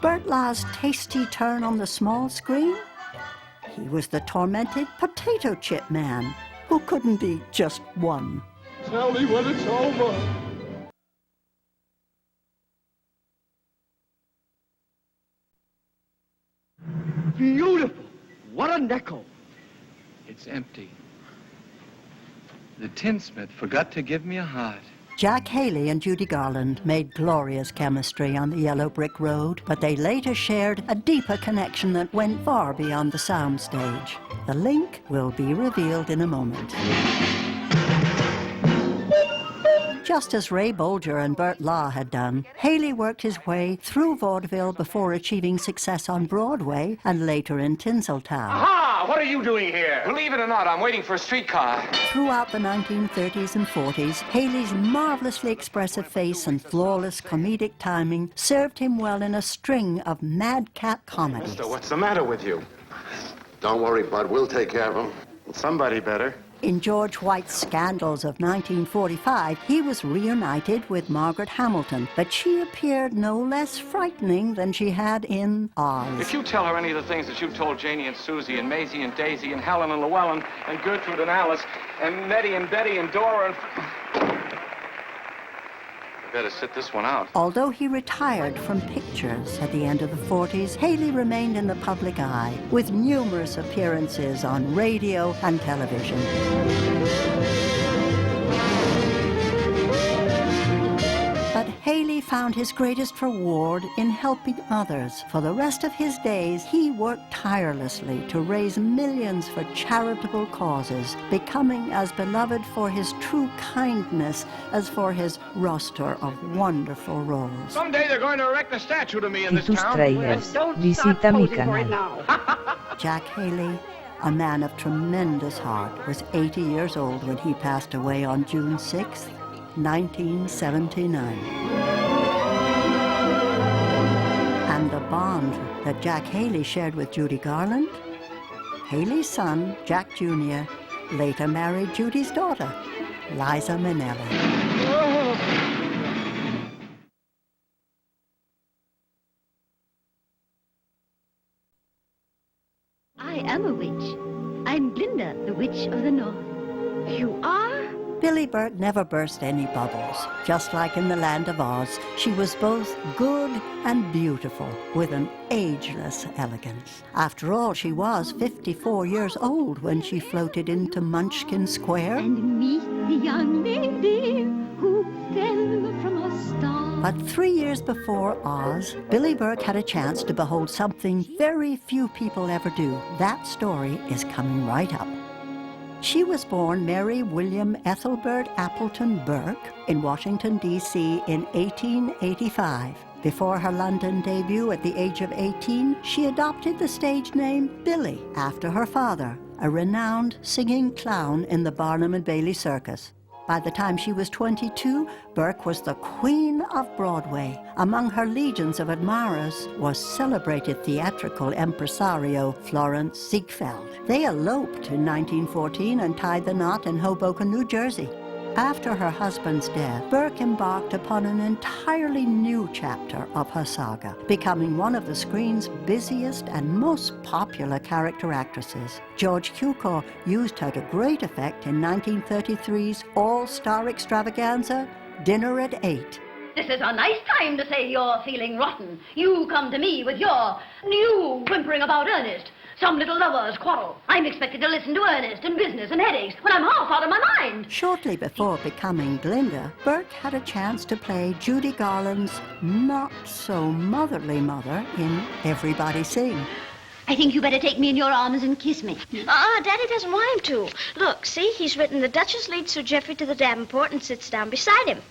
Bert Lahr's tasty turn on the small screen? He was the tormented potato chip man who couldn't be just one. Tell me when it's over. Beautiful. What a nickel. It's empty. The tinsmith forgot to give me a heart. Jack Haley and Judy Garland made glorious chemistry on the yellow brick road, but they later shared a deeper connection that went far beyond the soundstage. The link will be revealed in a moment. Just as Ray Bolger and Bert Lahr had done, Haley worked his way through vaudeville before achieving success on Broadway and later in Tinseltown. Aha! What are you doing here? Believe it or not, I'm waiting for a streetcar. Throughout the 1930s and 40s, Haley's marvelously expressive face and flawless comedic timing served him well in a string of madcap comedies. Mister, what's the matter with you? Don't worry, Bud. We'll take care of him. Somebody better. In George White's Scandals of 1945, he was reunited with Margaret Hamilton, but she appeared no less frightening than she had in Oz. If you tell her any of the things that you told Janie and Susie and Maisie and Daisy and Helen and Llewellyn and Gertrude and Alice and Nettie and Betty and Dora and... Better sit this one out. Although he retired from pictures at the end of the 40s, Haley remained in the public eye with numerous appearances on radio and television. But Haley found his greatest reward in helping others. For the rest of his days, he worked tirelessly to raise millions for charitable causes, becoming as beloved for his true kindness as for his roster of wonderful roles. Someday they're going to erect a statue to me in this Tus town. trailers, visita mi canal. Jack Haley, a man of tremendous heart, was 80 years old when he passed away on June 6th, 1979. And the bond that Jack Haley shared with Judy Garland? Haley's son, Jack Jr., later married Judy's daughter, Liza Minnelli. I am a witch. I'm Glinda, the Witch of the North. You are? Billy Burt never burst any bubbles. Just like in the Land of Oz, she was both good and beautiful, with an ageless elegance. After all, she was 54 years old when she floated into Munchkin Square. And meet the young lady who fell from a star. But 3 years before Oz, Billy Burke had a chance to behold something very few people ever do. That story is coming right up. She was born Mary William Ethelbert Appleton Burke in Washington, D.C. in 1885. Before her London debut at the age of 18, she adopted the stage name Billy after her father, a renowned singing clown in the Barnum and Bailey Circus. By the time she was 22, Burke was the queen of Broadway. Among her legions of admirers was celebrated theatrical impresario Florence Ziegfeld. They eloped in 1914 and tied the knot in Hoboken, New Jersey. After her husband's death, Burke embarked upon an entirely new chapter of her saga, becoming one of the screen's busiest and most popular character actresses. George Cukor used her to great effect in 1933's all-star extravaganza, Dinner at 8. This is a nice time to say you're feeling rotten. You come to me with your new whimpering about Ernest. Some little lovers quarrel. I'm expected to listen to Ernest and business and headaches when I'm half out of my mind. Shortly before becoming Glinda, Burke had a chance to play Judy Garland's not-so-motherly mother in Everybody Sing. I think you better take me in your arms and kiss me. Daddy doesn't want him to. Look, see, he's written the Duchess leads Sir Geoffrey to the Davenport and sits down beside him.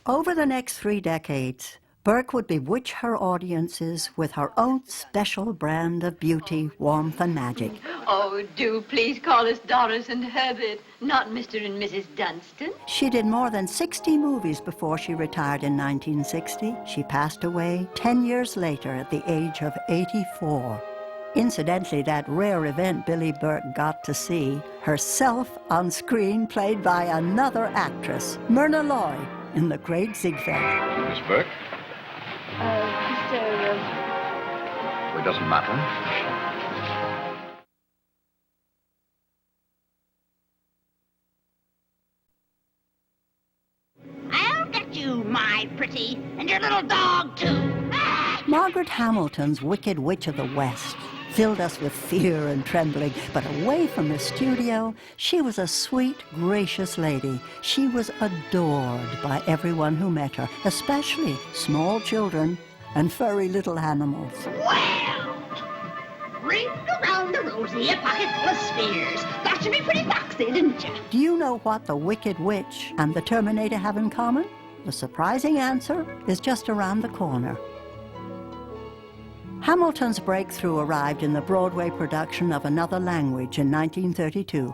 Over the next 3 decades, Burke would bewitch her audiences with her own special brand of beauty, warmth, and magic. Oh, do please call us Doris and Herbert, not Mr. and Mrs. Dunstan. She did more than 60 movies before she retired in 1960. She passed away 10 years later at the age of 84. Incidentally, that rare event Billy Burke got to see, herself on screen played by another actress, Myrna Loy, in The Great Ziegfeld. Miss Burke? It doesn't matter. I'll get you, my pretty, and your little dog, too. Margaret Hamilton's Wicked Witch of the West filled us with fear and trembling, but away from the studio, she was a sweet, gracious lady. She was adored by everyone who met her, especially small children and furry little animals. Well, ring around the rosy, a pocket full of spheres. Got to be pretty foxy, didn't you? Do you know what the Wicked Witch and the Terminator have in common? The surprising answer is just around the corner. Hamilton's breakthrough arrived in the Broadway production of Another Language in 1932.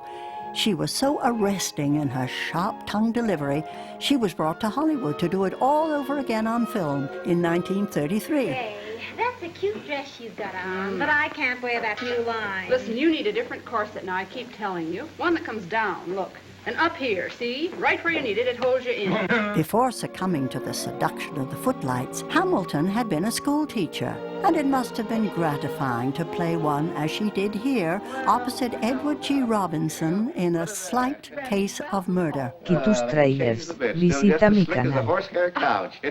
She was so arresting in her sharp-tongued delivery, she was brought to Hollywood to do it all over again on film in 1933. Hey, that's a cute dress you've got on, but I can't wear that new line. Listen, you need a different corset now, I keep telling you. One that comes down, look. And up here, see? Right where you need it, it holds you in. Before succumbing to the seduction of the footlights, Hamilton had been a school teacher, and it must have been gratifying to play one, as she did here, opposite Edward G. Robinson in A Slight Case of Murder. Tus tráilers, visita mi canal. Horsehair couch.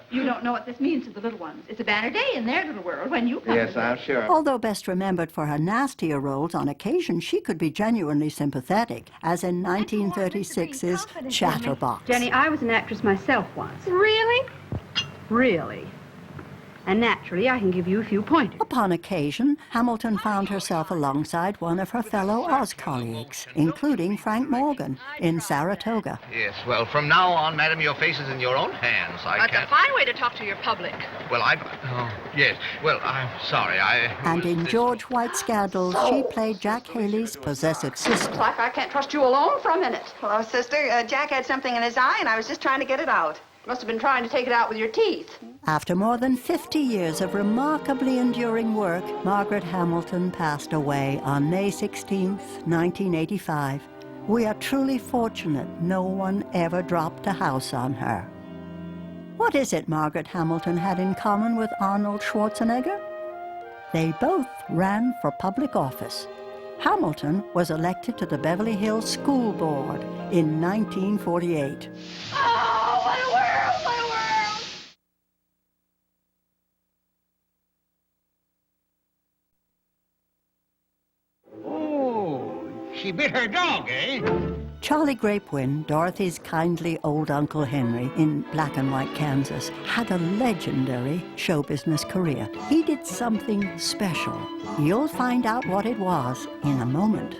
You don't know what this means to the little ones. It's a banner day in their little world when you come. Yes, I'm sure. Although best remembered for her nastier roles, on occasion she could be genuinely sympathetic, as in 1936's Chatterbox. Jenny, I was an actress myself once. Really? Really. And naturally, I can give you a few pointers. Upon occasion, Hamilton found herself alongside one of her fellow Oz colleagues, including Frank Morgan in Saratoga. Yes, well, from now on, madam, your face is in your own hands. I can't... That's a fine way to talk to your public. Well, yes. Well, I'm sorry, And in George White's Scandal, she played Jack Haley's possessive sister. Looks like I can't trust you alone for a minute. Hello, sister. Jack had something in his eye, and I was just trying to get it out. Must have been trying to take it out with your teeth. After more than 50 years of remarkably enduring work, Margaret Hamilton passed away on May 16th, 1985. We are truly fortunate no one ever dropped a house on her. What is it Margaret Hamilton had in common with Arnold Schwarzenegger? They both ran for public office. Hamilton was elected to the Beverly Hills School Board in 1948. Oh, what a world, what a world! Oh, she bit her dog, eh? Charlie Grapewin, Dorothy's kindly old Uncle Henry in Black and White Kansas, had a legendary show business career. He did something special. You'll find out what it was in a moment.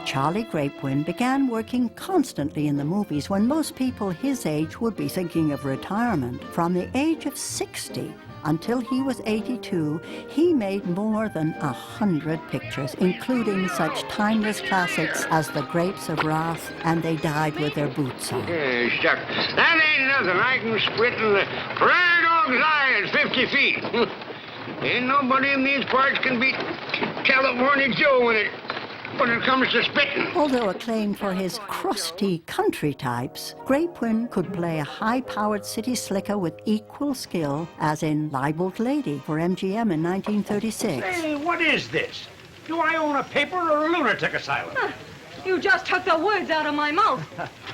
Charlie Grapewin began working constantly in the movies when most people his age would be thinking of retirement. From the age of 60 until he was 82, he made more than 100 pictures, including such timeless classics as The Grapes of Wrath and They Died with Their Boots On. Yeah, shucks. That ain't nothing. I can split in the prairie dog's eye at 50 feet. Ain't nobody in these parts can beat California Joe when it comes to spitting. Although acclaimed for his crusty country types, Grapewin could play a high-powered city slicker with equal skill, as in Libeled Lady for MGM in 1936. Hey, what is this? Do I own a paper or a lunatic asylum? You just took the words out of my mouth.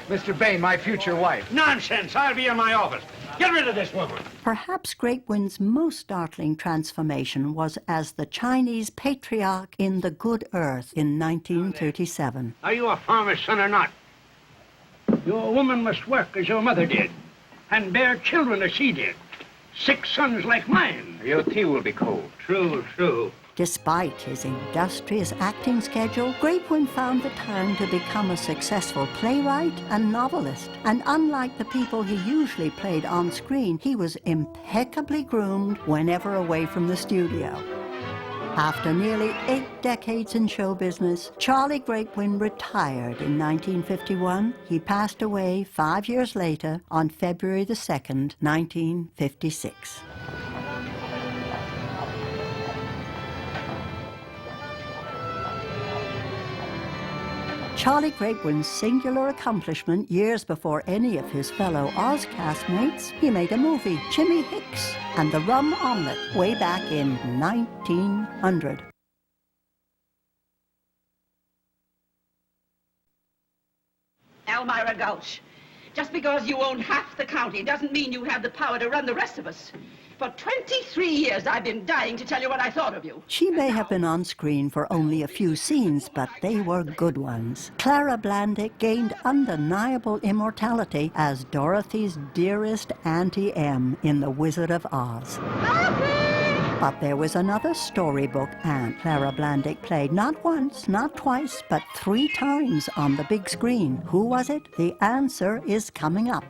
Mr. Bain, my future wife. Nonsense. I'll be in my office. Get rid of this woman. Perhaps Grapewin's most startling transformation was as the Chinese patriarch in The Good Earth in 1937. Are you a farmer's son or not? Your woman must work as your mother did, and bear children as she did. 6 sons like mine. Your tea will be cold. True, true. Despite his industrious acting schedule, Grapewin found the time to become a successful playwright and novelist. And unlike the people he usually played on screen, he was impeccably groomed whenever away from the studio. After nearly 8 decades in show business, Charlie Grapewin retired in 1951. He passed away 5 years later on February the 2nd, 1956. Charlie Grapewin's singular accomplishment years before any of his fellow Oz castmates, he made a movie, Jimmy Hicks and the Rum Omelette, way back in 1900. Elmira Gulch, just because you own half the county doesn't mean you have the power to run the rest of us. For 23 years, I've been dying to tell you what I thought of you. She may have been on screen for only a few scenes, but they were good ones. Clara Blandick gained undeniable immortality as Dorothy's dearest Auntie M in The Wizard of Oz. But there was another storybook aunt Clara Blandick played not once, not twice, but 3 times on the big screen. Who was it? The answer is coming up.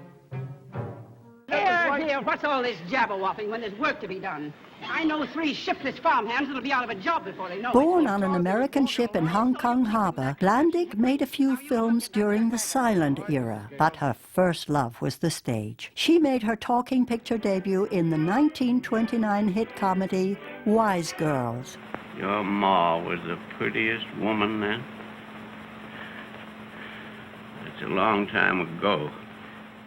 Here, what's all this jabber-wopping when there's work to be done? I know 3 shiftless farmhands that'll be out of a job before they know it. Born on an American ship in Hong Kong Harbor, Blandick made a few films during the silent era, but her first love was the stage. She made her talking picture debut in the 1929 hit comedy, Wise Girls. Your ma was the prettiest woman then? It's a long time ago.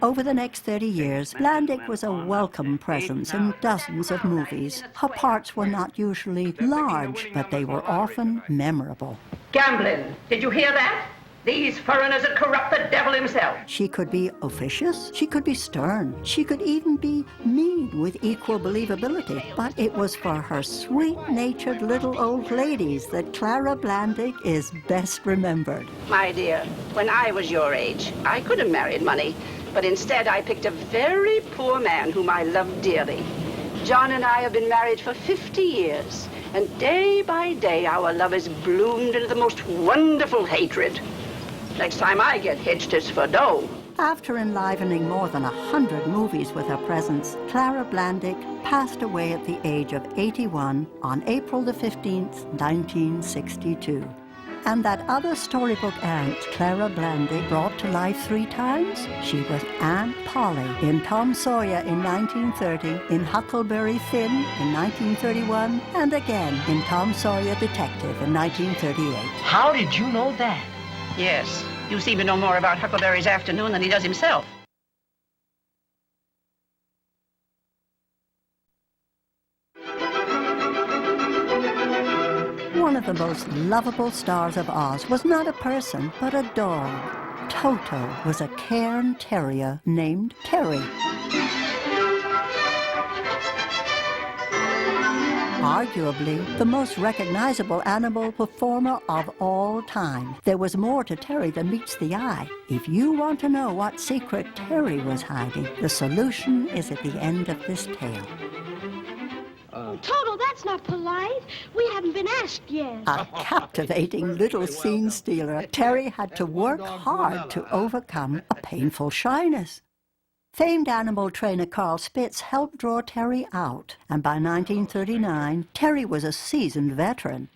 Over the next 30 years, Blandick was a welcome presence in dozens of movies. Her parts were not usually large, but they were often memorable. Gambling. Did you hear that? These foreigners would corrupt the devil himself. She could be officious, she could be stern, she could even be mean with equal believability. But it was for her sweet-natured little old ladies that Clara Blandick is best remembered. My dear, when I was your age, I could have married money. But instead, I picked a very poor man whom I loved dearly. John and I have been married for 50 years. And day by day, our love has bloomed into the most wonderful hatred. Next time I get hitched, it's for dough. After enlivening more than 100 movies with her presence, Clara Blandick passed away at the age of 81 on April the 15th, 1962. And that other storybook aunt, Clara Blandick, brought to life 3 times? She was Aunt Polly in Tom Sawyer in 1930, in Huckleberry Finn in 1931, and again in Tom Sawyer Detective in 1938. How did you know that? Yes, you seem to know more about Huckleberry's afternoon than he does himself. One of the most lovable stars of Oz was not a person, but a dog. Toto was a cairn terrier named Terry. Arguably the most recognizable animal performer of all time. There was more to Terry than meets the eye. If you want to know what secret Terry was hiding, the solution is at the end of this tale. Oh, Toto, that's not polite. We haven't been asked yet. A captivating little scene stealer, Terry had to work hard to overcome a painful shyness. Famed animal trainer Carl Spitz helped draw Terry out, and by 1939, Terry was a seasoned veteran.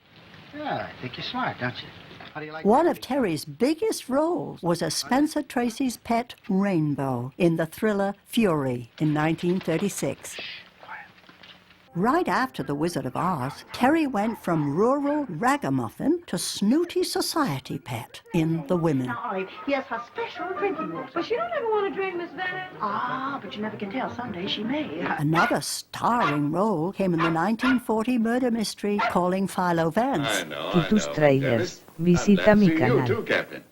Yeah, I think you're smart, don't you? How do you like One of Terry's biggest roles was as Spencer Tracy's pet, Rainbow, in the thriller Fury in 1936. Right after The Wizard of Oz, Terry went from rural ragamuffin to snooty society pet in The Women. Now, Olive, here's her special drinking water. But she don't ever want to drink, Miss Bennett. Ah, but you never can tell. Someday she may. Another starring role came in the 1940 murder mystery Calling Philo Vance. Titus Trailers. Visita mi canal.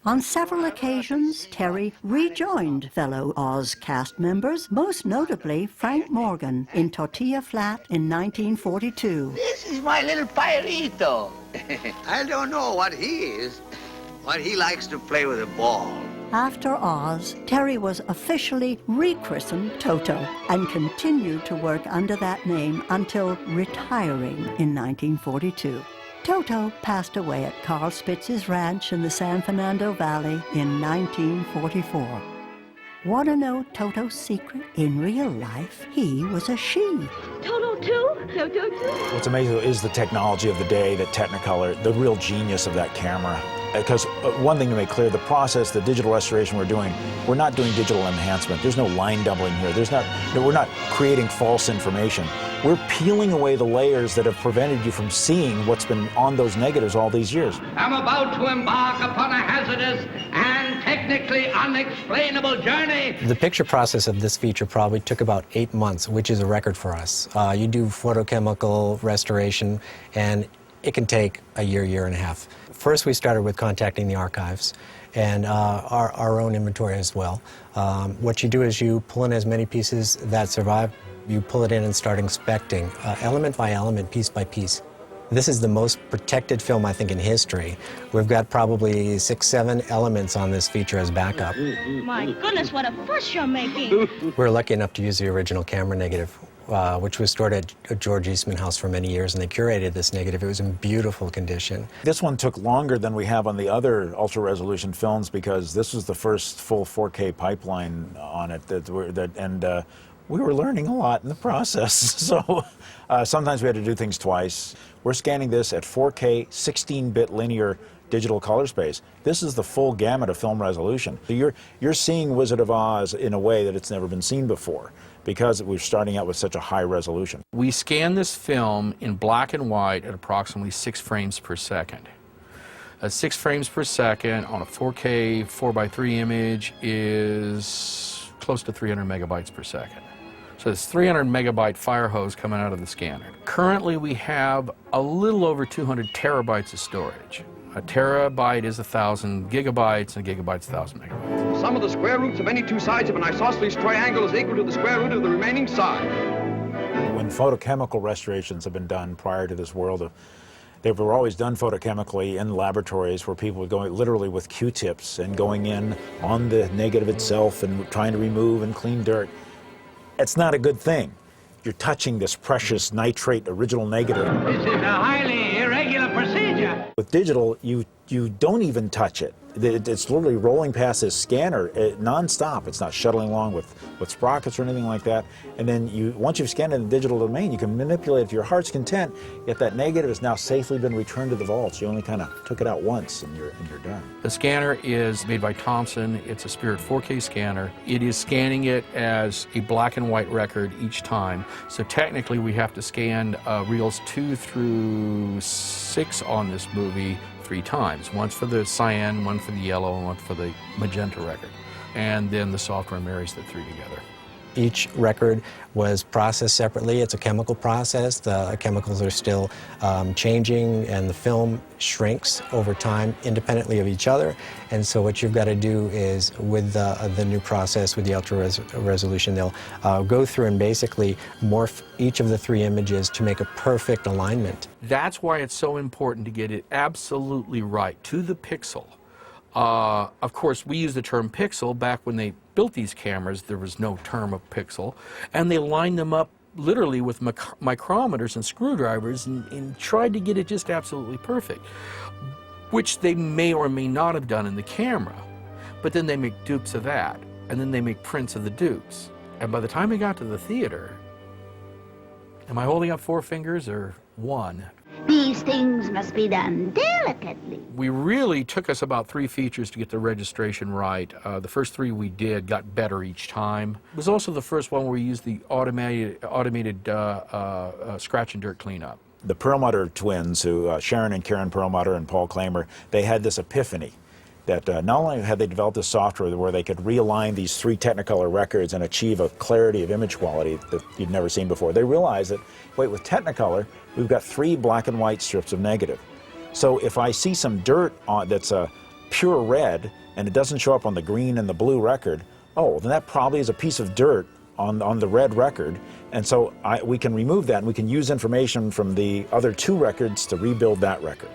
On several occasions, Terry rejoined fellow Oz cast members, most notably Frank Morgan in Tortilla Flat in 1942. This is my little Pajarito. I don't know what he is, but he likes to play with a ball. After Oz, Terry was officially rechristened Toto and continued to work under that name until retiring in 1942. Toto passed away at Carl Spitz's ranch in the San Fernando Valley in 1944. Want to know Toto's secret? In real life, he was a she. Toto, too? Toto, too? What's amazing is the technology of the day, the Technicolor, the real genius of that camera. Because one thing to make clear, the process, the digital restoration we're doing, we're not doing digital enhancement. There's no line doubling here. We're not creating false information. We're peeling away the layers that have prevented you from seeing what's been on those negatives all these years. I'm about to embark upon a hazardous and technically unexplainable journey. The picture process of this feature probably took about 8 months, which is a record for us. You do photochemical restoration, and it can take a year and a half. First, we started with contacting the archives and our own inventory as well. What you do is you pull in as many pieces that survive. You pull it in and start inspecting, element by element, piece by piece. This is the most protected film, I think, in history. We've got probably 6, 7 elements on this feature as backup. My goodness, what a fuss you're making. We're lucky enough to use the original camera negative, which was stored at George Eastman House for many years, and they curated this negative. It was in beautiful condition. This one took longer than we have on the other ultra-resolution films because this was the first full 4K pipeline on it, we were learning a lot in the process, so sometimes we had to do things twice. We're scanning this at 4K 16-bit linear digital color space. This is the full gamut of film resolution. So you're seeing Wizard of Oz in a way that it's never been seen before because we're starting out with such a high resolution. We scan this film in black and white at approximately 6 frames per second. 6 frames per second on a 4K 4:3 image is close to 300 megabytes per second. So it's 300 megabyte fire hose coming out of the scanner. Currently we have a little over 200 terabytes of storage. A terabyte is 1,000 gigabytes, and a gigabyte's 1,000 megabytes. Sum of the square roots of any two sides of an isosceles triangle is equal to the square root of the remaining side. When photochemical restorations have been done prior to this world, they were always done photochemically in laboratories where people would go literally with Q-tips and going in on the negative itself and trying to remove and clean dirt. It's not a good thing. You're touching this precious nitrate original negative. This is a highly irregular procedure. With digital, you don't even touch it. It's literally rolling past this scanner non-stop. It's not shuttling along with sprockets or anything like that. And then once you've scanned it in the digital domain, you can manipulate it to your heart's content, yet that negative has now safely been returned to the vault. You only kind of took it out once and you're done. The scanner is made by Thomson. It's a Spirit 4K scanner. It is scanning it as a black and white record each time. So technically we have to scan reels 2 through 6 on this movie 3 times. Once for the cyan, one for the yellow, and one for the magenta record. And then the software marries the 3 together. Each record was processed separately. It's a chemical process. The chemicals are still changing, and the film shrinks over time independently of each other. And so what you've got to do is, with the new process, with the ultra-resolution, they'll go through and basically morph each of the 3 images to make a perfect alignment. That's why it's so important to get it absolutely right, to the pixel. Of course, we use the term pixel. Back when they built these cameras, there was no term of pixel, and they lined them up literally with micrometers and screwdrivers and tried to get it just absolutely perfect, which they may or may not have done in the camera. But then they make dupes of that, and then they make prints of the dupes. And by the time we got to the theater, am I holding up 4 fingers or 1? These things must be done delicately. We really took us about 3 features to get the registration right. The first 3 we did got better each time. It was also the first one where we used the automated scratch and dirt cleanup. The Perlmutter twins, who Sharon and Karen Perlmutter and Paul Klamer, they had this epiphany that not only had they developed this software where they could realign these 3 Technicolor records and achieve a clarity of image quality that you'd never seen before, they realized that, wait, with Technicolor, we've got 3 black and white strips of negative. So if I see some dirt that's a pure red and it doesn't show up on the green and the blue record, oh, then that probably is a piece of dirt on the red record. And so we can remove that and we can use information from the other 2 records to rebuild that record.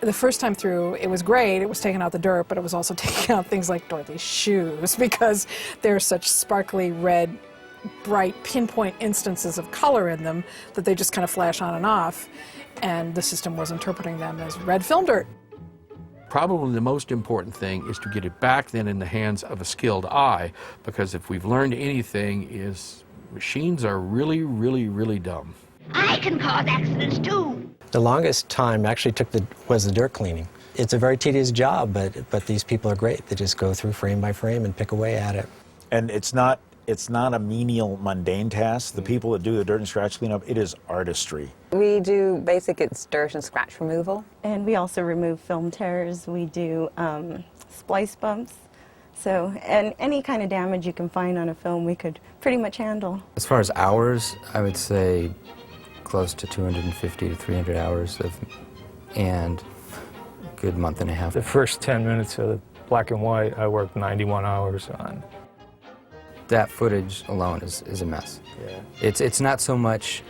The first time through, it was great. It was taking out the dirt, but it was also taking out things like Dorothy's shoes because they're such sparkly red, bright, pinpoint instances of color in them that they just kind of flash on and off, and the system was interpreting them as red film dirt. Probably the most important thing is to get it back then in the hands of a skilled eye, because if we've learned anything is machines are really, really, really dumb. I can cause accidents too. The longest time actually was the dirt cleaning. It's a very tedious job, but these people are great. They just go through frame by frame and pick away at it. And it's not a menial, mundane task. The people that do the dirt and scratch cleanup, it is artistry. We do it's dirt and scratch removal. And we also remove film tears. We do splice bumps. So, and any kind of damage you can find on a film, we could pretty much handle. As far as hours, I would say close to 250 to 300 hours and a good month and a half. The first 10 minutes of black and white, I worked 91 hours on. That footage alone is a mess. Yeah. It's not so much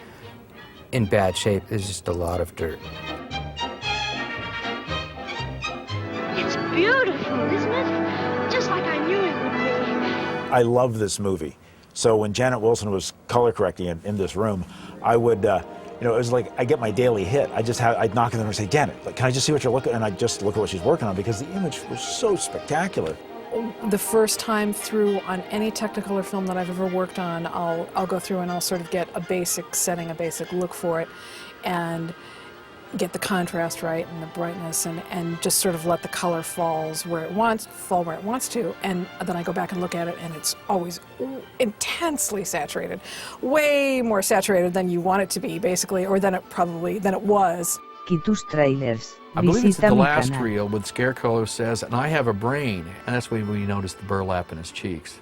in bad shape, there's just a lot of dirt. It's beautiful, isn't it? Just like I knew it would be. I love this movie. So when Janet Wilson was color correcting in this room, I would, it was like I get my daily hit. I'd knock on them and say, Janet, can I just see what you're looking at? And I'd just look at what she's working on because the image was so spectacular. The first time through on any Technicolor film that I've ever worked on, I'll go through and I'll sort of get a basic setting, a basic look for it, and get the contrast right and the brightness and just sort of let the color fall where it wants to, and then I go back and look at it and it's always intensely saturated, way more saturated than you want it to be basically, or than it was. Tráilers. I believe it's the last reel with Scarecrow says, and I have a brain, and that's when we noticed the burlap in his cheeks.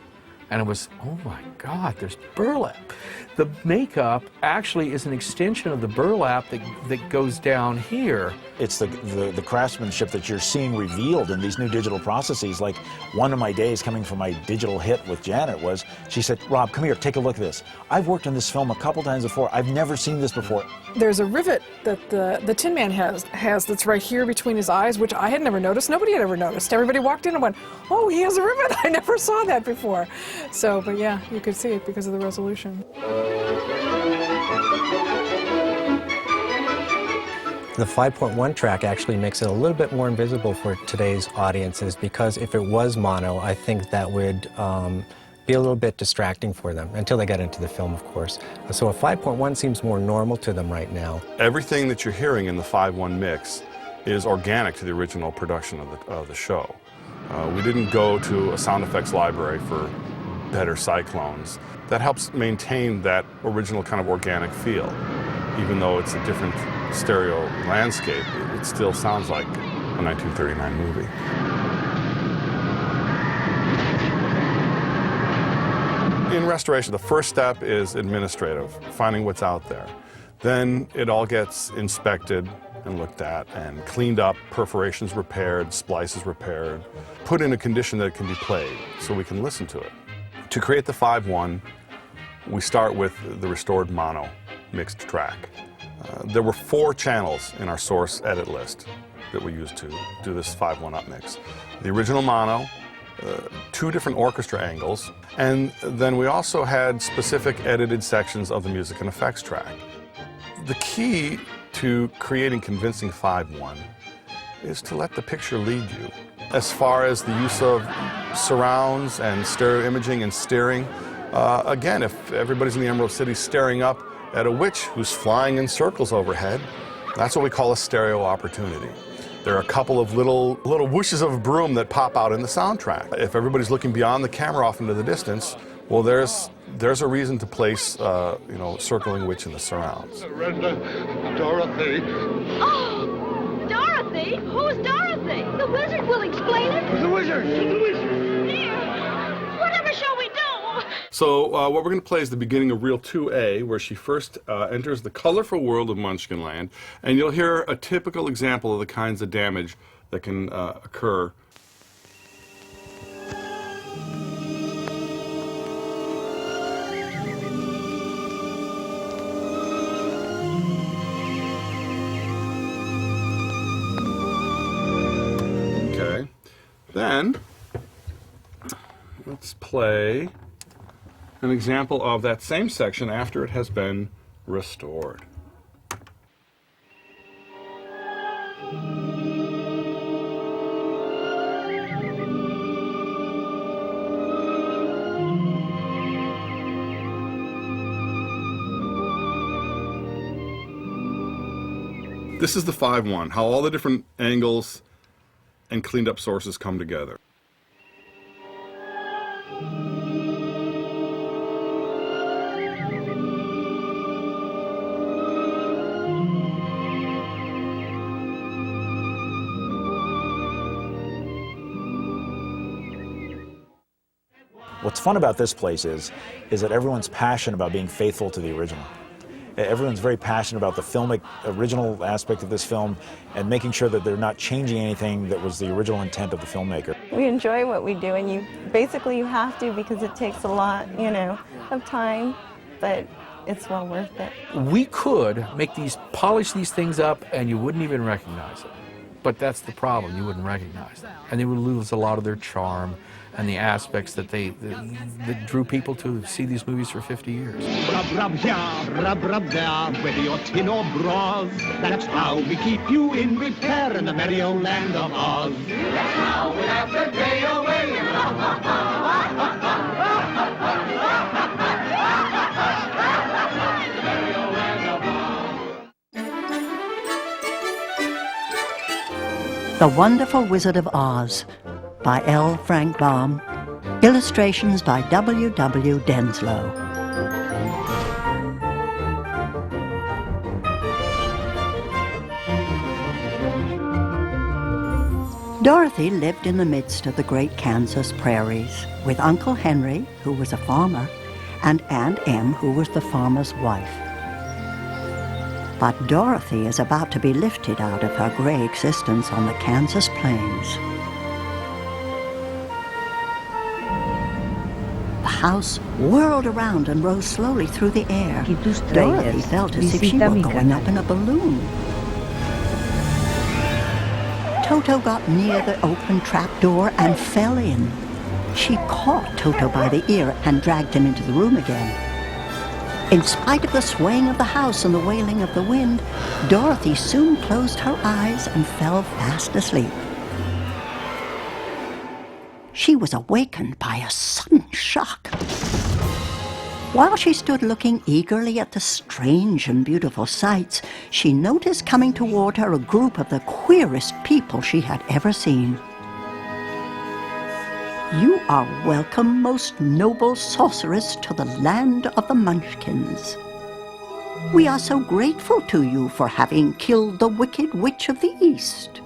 And it was, oh my God, there's burlap. The makeup actually is an extension of the burlap that goes down here. It's the craftsmanship that you're seeing revealed in these new digital processes. Like one of my days coming from my digital hit with Janet was, she said, Rob, come here, take a look at this. I've worked on this film a couple times before. I've never seen this before. There's a rivet that the Tin Man has that's right here between his eyes, which I had never noticed. Nobody had ever noticed. Everybody walked in and went, oh, he has a rivet. I never saw that before. So, but yeah, you could see it because of the resolution. The 5.1 track actually makes it a little bit more invisible for today's audiences because if it was mono, I think that would be a little bit distracting for them until they get into the film, of course. So a 5.1 seems more normal to them right now. Everything that you're hearing in the 5.1 mix is organic to the original production of the show. We didn't go to a sound effects library for better cyclones. That helps maintain that original kind of organic feel. Even though it's a different stereo landscape, it still sounds like a 1939 movie. In restoration, the first step is administrative, finding what's out there. Then it all gets inspected and looked at and cleaned up, perforations repaired, splices repaired, put in a condition that it can be played so we can listen to it. To create the 5.1, we start with the restored mono mixed track. There were 4 channels in our source edit list that we used to do this 5.1 up mix. The original mono, 2 different orchestra angles, and then we also had specific edited sections of the music and effects track. The key to creating convincing 5:1 is to let the picture lead you. As far as the use of surrounds and stereo imaging and steering, again, if everybody's in the Emerald City staring up at a witch who's flying in circles overhead, that's what we call a stereo opportunity. There are a couple of little whooshes of a broom that pop out in the soundtrack. If everybody's looking beyond the camera off into the distance, well, there's a reason to place, you know, circling witch in the surrounds. Dorothy. Oh, Dorothy? Who's Dorothy? The wizard will explain it. The wizard. The wizard. Here. Whatever shall we do? So what we're going to play is the beginning of Reel 2A, where she first enters the colorful world of Munchkinland, and you'll hear a typical example of the kinds of damage that can occur. Okay, then let's play an example of that same section after it has been restored. This is the 5:1, how all the different angles and cleaned up sources come together. What's fun about this place is that everyone's passionate about being faithful to the original. Everyone's very passionate about the original aspect of this film and making sure that they're not changing anything that was the original intent of the filmmaker. We enjoy what we do, and you have to, because it takes a lot, you know, of time, but it's well worth it. We could polish these things up and you wouldn't even recognize it. But that's the problem, you wouldn't recognize them. And they would lose a lot of their charm and the aspects that drew people to see these movies for 50 years. Rub, rub here, rub, rub there, whether you're tin or bras. That's how we keep you in repair in the merry old land of Oz. That's how we have to day away. The Wonderful Wizard of Oz by L. Frank Baum. Illustrations by W. W. Denslow. Dorothy lived in the midst of the great Kansas prairies with Uncle Henry, who was a farmer, and Aunt Em, who was the farmer's wife. But Dorothy is about to be lifted out of her gray existence on the Kansas plains. The house whirled around and rose slowly through the air. Dorothy felt as if she were going up in a balloon. Toto got near the open trapdoor and fell in. She caught Toto by the ear and dragged him into the room again. In spite of the swaying of the house and the wailing of the wind, Dorothy soon closed her eyes and fell fast asleep. She was awakened by a sudden shock. While she stood looking eagerly at the strange and beautiful sights, she noticed coming toward her a group of the queerest people she had ever seen. "You are welcome, most noble sorceress, to the land of the Munchkins. We are so grateful to you for having killed the wicked witch of the East."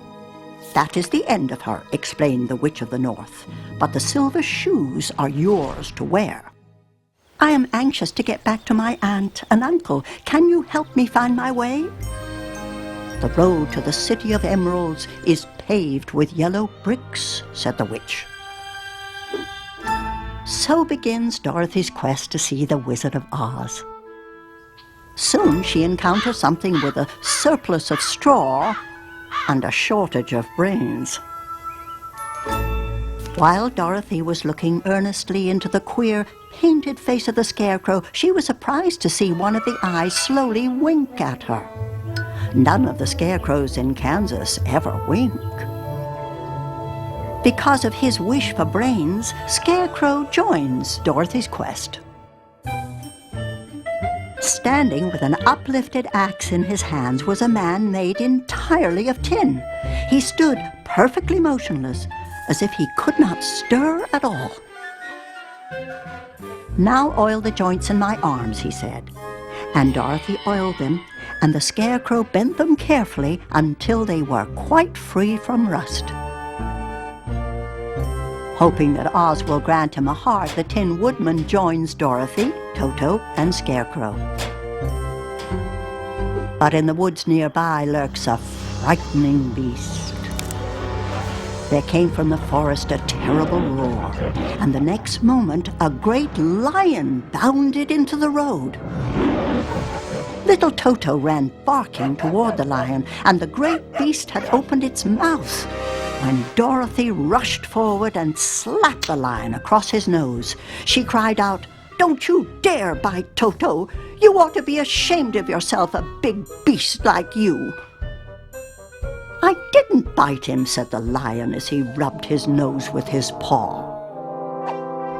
"That is the end of her," explained the Witch of the North, "but the silver shoes are yours to wear. I am anxious to get back to my aunt and uncle. Can you help me find my way?" "The road to the City of Emeralds is paved with yellow bricks," said the witch. So begins Dorothy's quest to see the Wizard of Oz. Soon she encounters something with a surplus of straw and a shortage of brains. While Dorothy was looking earnestly into the queer, painted face of the Scarecrow, she was surprised to see one of the eyes slowly wink at her. None of the scarecrows in Kansas ever wink. Because of his wish for brains, Scarecrow joins Dorothy's quest. Standing with an uplifted axe in his hands was a man made entirely of tin. He stood perfectly motionless, as if he could not stir at all. "Now oil the joints in my arms," he said. And Dorothy oiled them, and the Scarecrow bent them carefully until they were quite free from rust. Hoping that Oz will grant him a heart, the Tin Woodman joins Dorothy, Toto, and Scarecrow. But in the woods nearby lurks a frightening beast. There came from the forest a terrible roar, and the next moment a great lion bounded into the road. Little Toto ran barking toward the lion, and the great beast had opened its mouth when Dorothy rushed forward and slapped the lion across his nose. She cried out, "Don't you dare bite Toto! You ought to be ashamed of yourself, a big beast like you!" "I didn't bite him," said the lion as he rubbed his nose with his paw.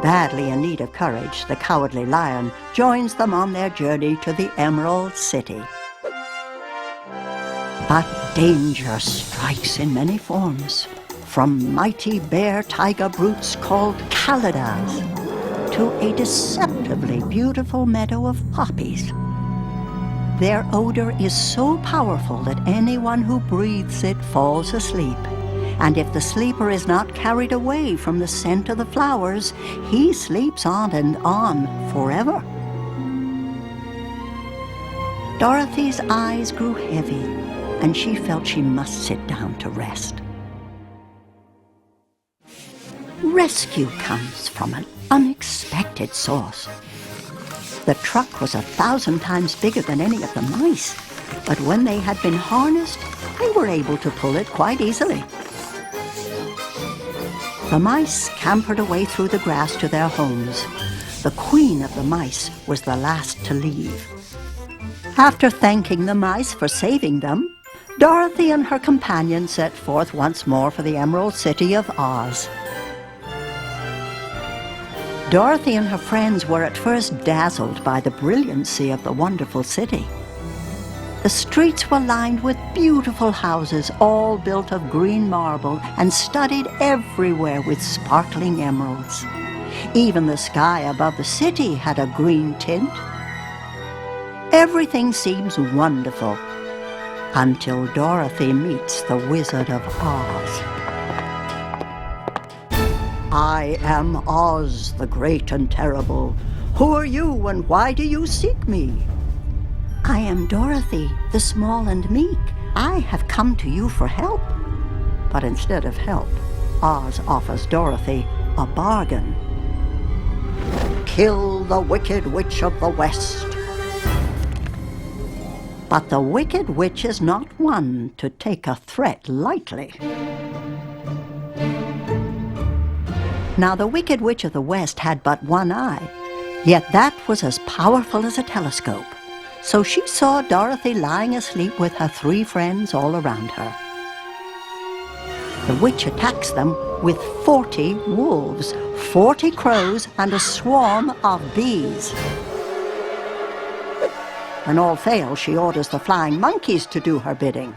Badly in need of courage, the Cowardly Lion joins them on their journey to the Emerald City. But danger strikes in many forms, from mighty bear tiger brutes called Caladas to a deceptively beautiful meadow of poppies. Their odor is so powerful that anyone who breathes it falls asleep. And if the sleeper is not carried away from the scent of the flowers, he sleeps on and on forever. Dorothy's eyes grew heavy, and she felt she must sit down to rest. Rescue comes from an unexpected source. The truck was 1,000 times bigger than any of the mice, but when they had been harnessed, they were able to pull it quite easily. The mice scampered away through the grass to their homes. The queen of the mice was the last to leave. After thanking the mice for saving them, Dorothy and her companion set forth once more for the Emerald City of Oz. Dorothy and her friends were at first dazzled by the brilliancy of the wonderful city. The streets were lined with beautiful houses, all built of green marble and studded everywhere with sparkling emeralds. Even the sky above the city had a green tint. Everything seems wonderful until Dorothy meets the Wizard of Oz. "I am Oz, the great and terrible. Who are you and why do you seek me?" "I am Dorothy, the small and meek. I have come to you for help." But instead of help, Oz offers Dorothy a bargain. "Kill the Wicked Witch of the West." But the Wicked Witch is not one to take a threat lightly. Now the Wicked Witch of the West had but one eye, yet that was as powerful as a telescope. So she saw Dorothy lying asleep with her 3 friends all around her. The witch attacks them with 40 wolves, 40 crows, and a swarm of bees. When all fails, she orders the flying monkeys to do her bidding.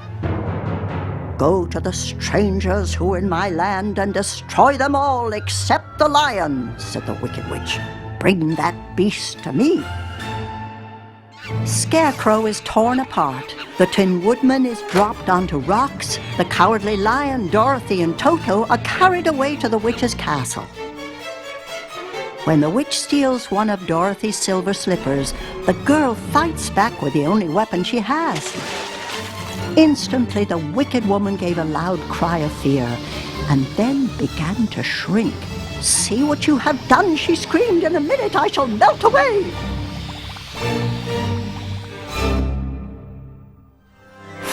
"Go to the strangers who are in my land and destroy them all except the lion," said the Wicked Witch. "Bring that beast to me." Scarecrow is torn apart. The Tin Woodman is dropped onto rocks. The Cowardly Lion, Dorothy, and Toto are carried away to the witch's castle. When the witch steals one of Dorothy's silver slippers, the girl fights back with the only weapon she has. Instantly, the wicked woman gave a loud cry of fear and then began to shrink. "See what you have done," she screamed. "In a minute I shall melt away."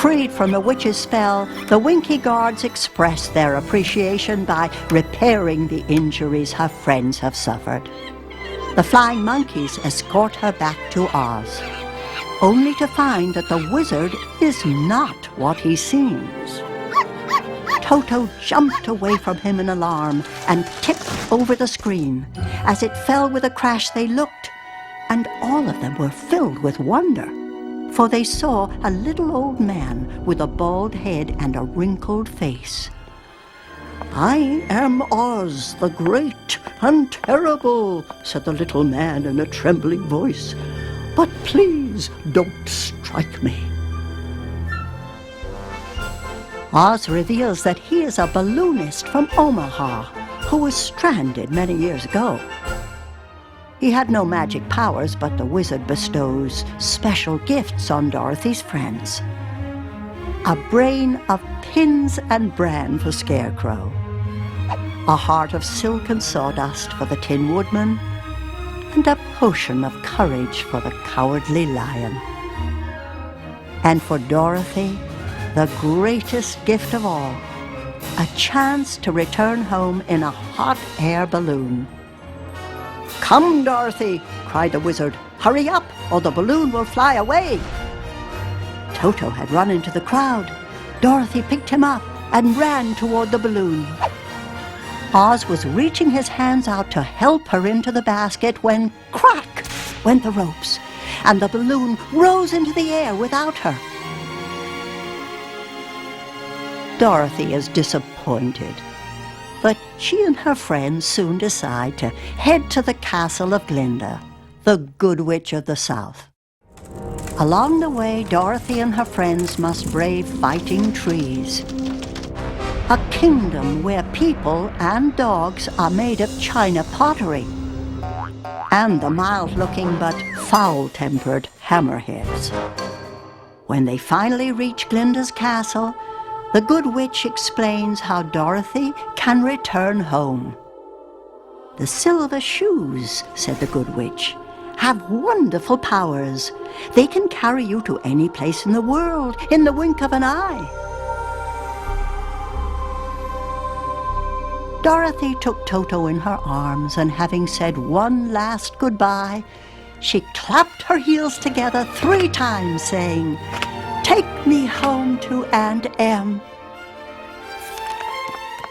Freed from the witch's spell, the Winky guards express their appreciation by repairing the injuries her friends have suffered. The flying monkeys escort her back to Oz, only to find that the wizard is not what he seems. Toto jumped away from him in alarm and tipped over the screen. As it fell with a crash, they looked, and all of them were filled with wonder, for they saw a little old man with a bald head and a wrinkled face. "I am Oz, the great and terrible," said the little man in a trembling voice. "But please don't strike me." Oz reveals that he is a balloonist from Omaha who was stranded many years ago. He had no magic powers, but the wizard bestows special gifts on Dorothy's friends. A brain of pins and bran for Scarecrow, a heart of silk and sawdust for the Tin Woodman, and a potion of courage for the Cowardly Lion. And for Dorothy, the greatest gift of all, a chance to return home in a hot air balloon. "Come, Dorothy," cried the wizard. "Hurry up, or the balloon will fly away." Toto had run into the crowd. Dorothy picked him up and ran toward the balloon. Oz was reaching his hands out to help her into the basket when crack went the ropes, and the balloon rose into the air without her. Dorothy is disappointed, but she and her friends soon decide to head to the castle of Glinda, the Good Witch of the South. Along the way, Dorothy and her friends must brave fighting trees, a kingdom where people and dogs are made of china pottery, and the mild-looking but foul-tempered hammerheads. When they finally reach Glinda's castle, the Good Witch explains how Dorothy can return home. "The silver shoes," said the Good Witch, "have wonderful powers. They can carry you to any place in the world in the wink of an eye." Dorothy took Toto in her arms, and having said one last goodbye, she clapped her heels together 3 times, saying, "Take me home to Aunt Em."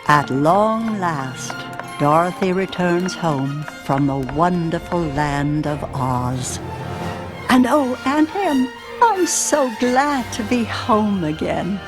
At long last, Dorothy returns home from the wonderful land of Oz. And oh, Aunt Em, I'm so glad to be home again.